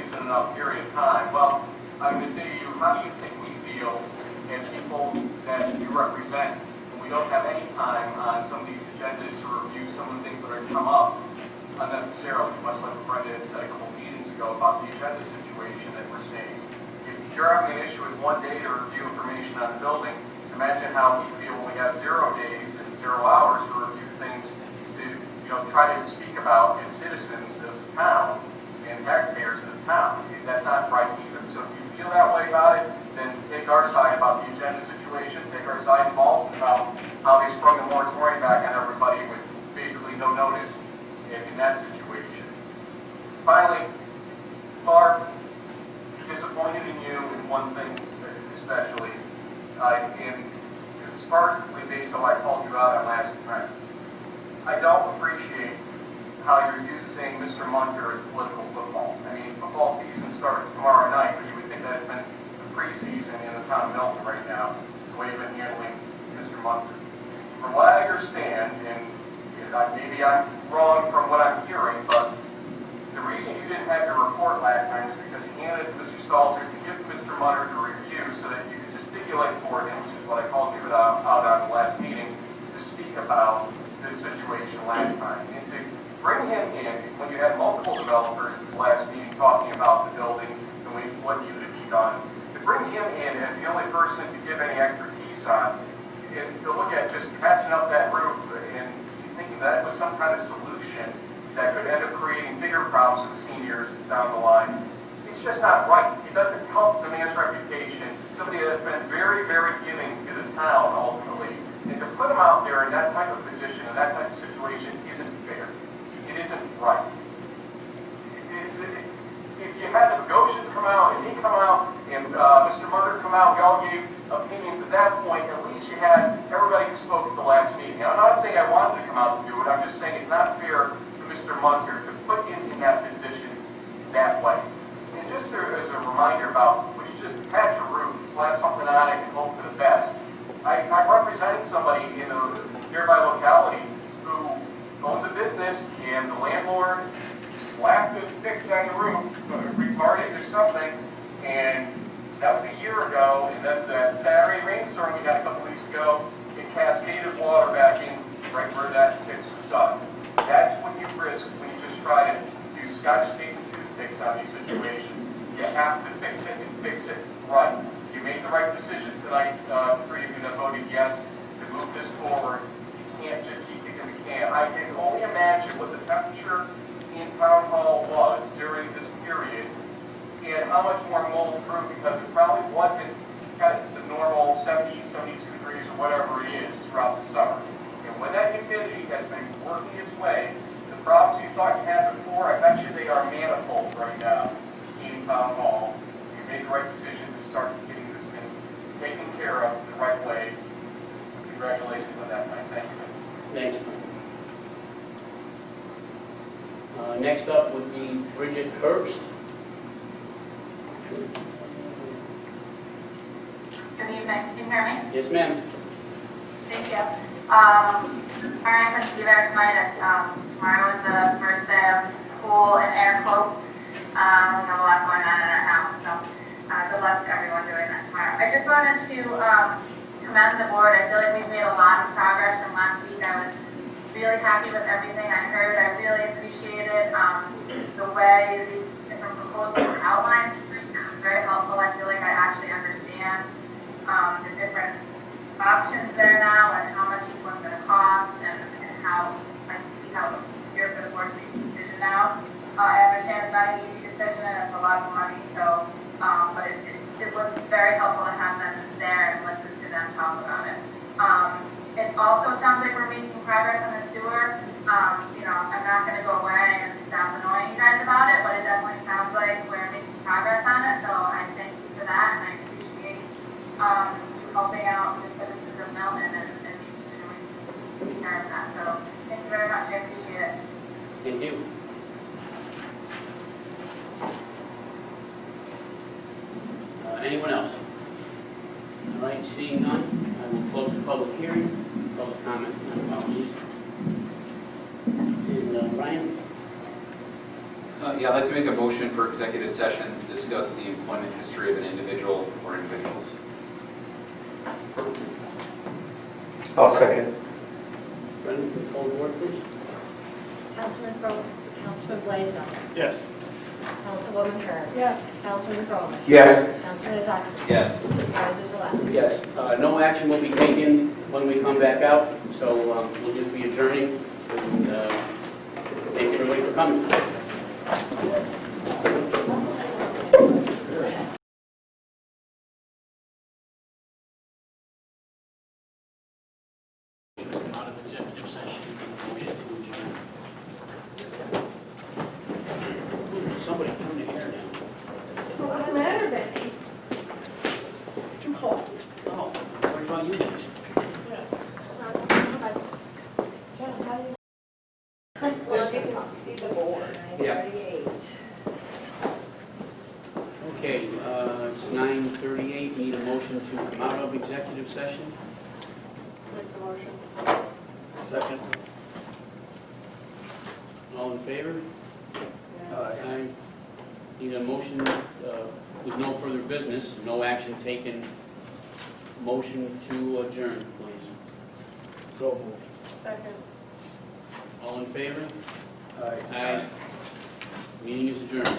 O: isn't enough period of time, well, I'm going to say to you, how do you think we feel as people that you represent when we don't have any time on some of these agendas to review some of the things that are come up unnecessarily, much like Brenda had said a couple meetings ago about the agenda situation that we're seeing. If you're having an issue with 1 day to review information on the building, imagine how we feel when we have 0 days and 0 hours to review things to try to speak about as citizens of the town and taxpayers of the town. That's not right either. So if you feel that way about it, then take our side about the agenda situation, take our side in Boston about how they sprung the moratorium back on everybody with basically no notice in that situation. Finally, Clark, disappointed in you in one thing especially, and it's partly based on what I called you out on last time. I don't appreciate how you're using Mr. Munter as political football. I mean, football season starts tomorrow night, but you would think that it's been the preseason in the town of Milton right now, the way you've been handling Mr. Munter. From what I understand, and maybe I'm wrong from what I'm hearing, but the reason you didn't have your report last time is because you handed it to Mr. Stalters to give to Mr. Munter to review so that you could gesticulate for him, which is what I called you out on the last meeting, to speak about this situation last time. And to bring him in, when you had multiple developers at the last meeting talking about the building and what needed to be done, to bring him in as the only person to give any expertise on, and to look at just patching up that roof and thinking that was some kind of solution that could end up creating bigger problems for the seniors down the line. It's just not right. It doesn't help the man's reputation, somebody that's been very, very giving to the town ultimately. And to put him out there in that type of position, in that type of situation, isn't fair. It isn't right. If you had the Gosens come out, and he come out, and Mr. Munter come out, we all gave opinions at that point, at least you had everybody who spoke at the last meeting. I'm not saying I wanted to come out to do it, I'm just saying it's not fair to Mr. Munter to put him in that position reminder about when you just patch a roof, slap something on it and hope for the best. I'm representing somebody in a nearby locality who owns a business and the landlord slapped a fix on the roof, retarded or something, and that was a year ago, and then that Saturday rainstorm we got a couple weeks ago, it cascaded water back in right where that fix was done. That's what you risk when you just try to do Scotch tape and toothpicks on these situations. You have to fix it and fix it right. You made the right decision tonight, the three of you that voted yes to move this forward. You can't just keep kicking the can. I can only imagine what the temperature in Town Hall was during this period and how much more mold proof, because it probably wasn't kind of the normal 70, 72 degrees or whatever it is throughout the summer. And when that humidity has been working its way, the problems you thought you had before, I bet you they are manifold right now in Town Hall. You made the right decision to start getting this thing taken care of the right way. Congratulations on that, Mike. Thank you.
A: Thanks. Next up would be Bridget Herbst.
P: Good evening, can you hear me?
A: Yes, ma'am.
P: Thank you. Sorry I couldn't be there tonight. Tomorrow is the first day of school in air quotes. We have a lot going on in our house, so good luck to everyone doing that tomorrow. I just wanted to commend the board. I feel like we've made a lot of progress from last week. I was really happy with everything I heard. I really appreciated the way the different proposals were outlined. It was very helpful. I feel like I actually understand the different options there now and how much each one's going to cost and how I can see how you're going to force the decision now. I understand it's not an easy decision and it's a lot of money, so but it was very helpful to have them there and listen to them talk about it. It also sounds like we're making progress on the sewer. I'm not going to go away and stop annoying you guys about it, but it definitely sounds like we're making progress on it, so I thank you for that, and I appreciate you helping out the citizens of Milton and taking care of that. So thank you very much. I appreciate it.
A: Thank you. Anyone else? All right, seeing none, I will close the public hearing. Public comment, my apologies. And Ryan?
E: Yeah, I'd like to make a motion for executive session to discuss the employment history of an individual or individuals.
F: I'll second.
A: Brendan, can you call the board, please?
C: Councilman Blaisdell.
G: Yes.
C: Councilwoman Kern.
D: Yes.
C: Councilman Fromas.
F: Yes.
C: Councilman Isakson.
E: Yes.
C: Supervisors elect.
A: Yes. No action will be taken when we come back out, so we'll just be adjourning. And thank everybody for coming. Out of executive session, motion to adjourn. Somebody turn the air down.
D: What's the matter, Benny?
A: Too cold. Oh, what about you guys?
C: Well, you can see the board.
F: Yeah.
C: 9:38.
A: Okay, it's 9:38. Need a motion to come out of executive session.
D: Make the motion.
J: Second.
A: All in favor?
J: Aye.
A: Aye. Need a motion with no further business, no action taken. Motion to adjourn, please.
J: So moved.
D: Second.
A: All in favor?
J: Aye.
A: Aye. Meeting is adjourned.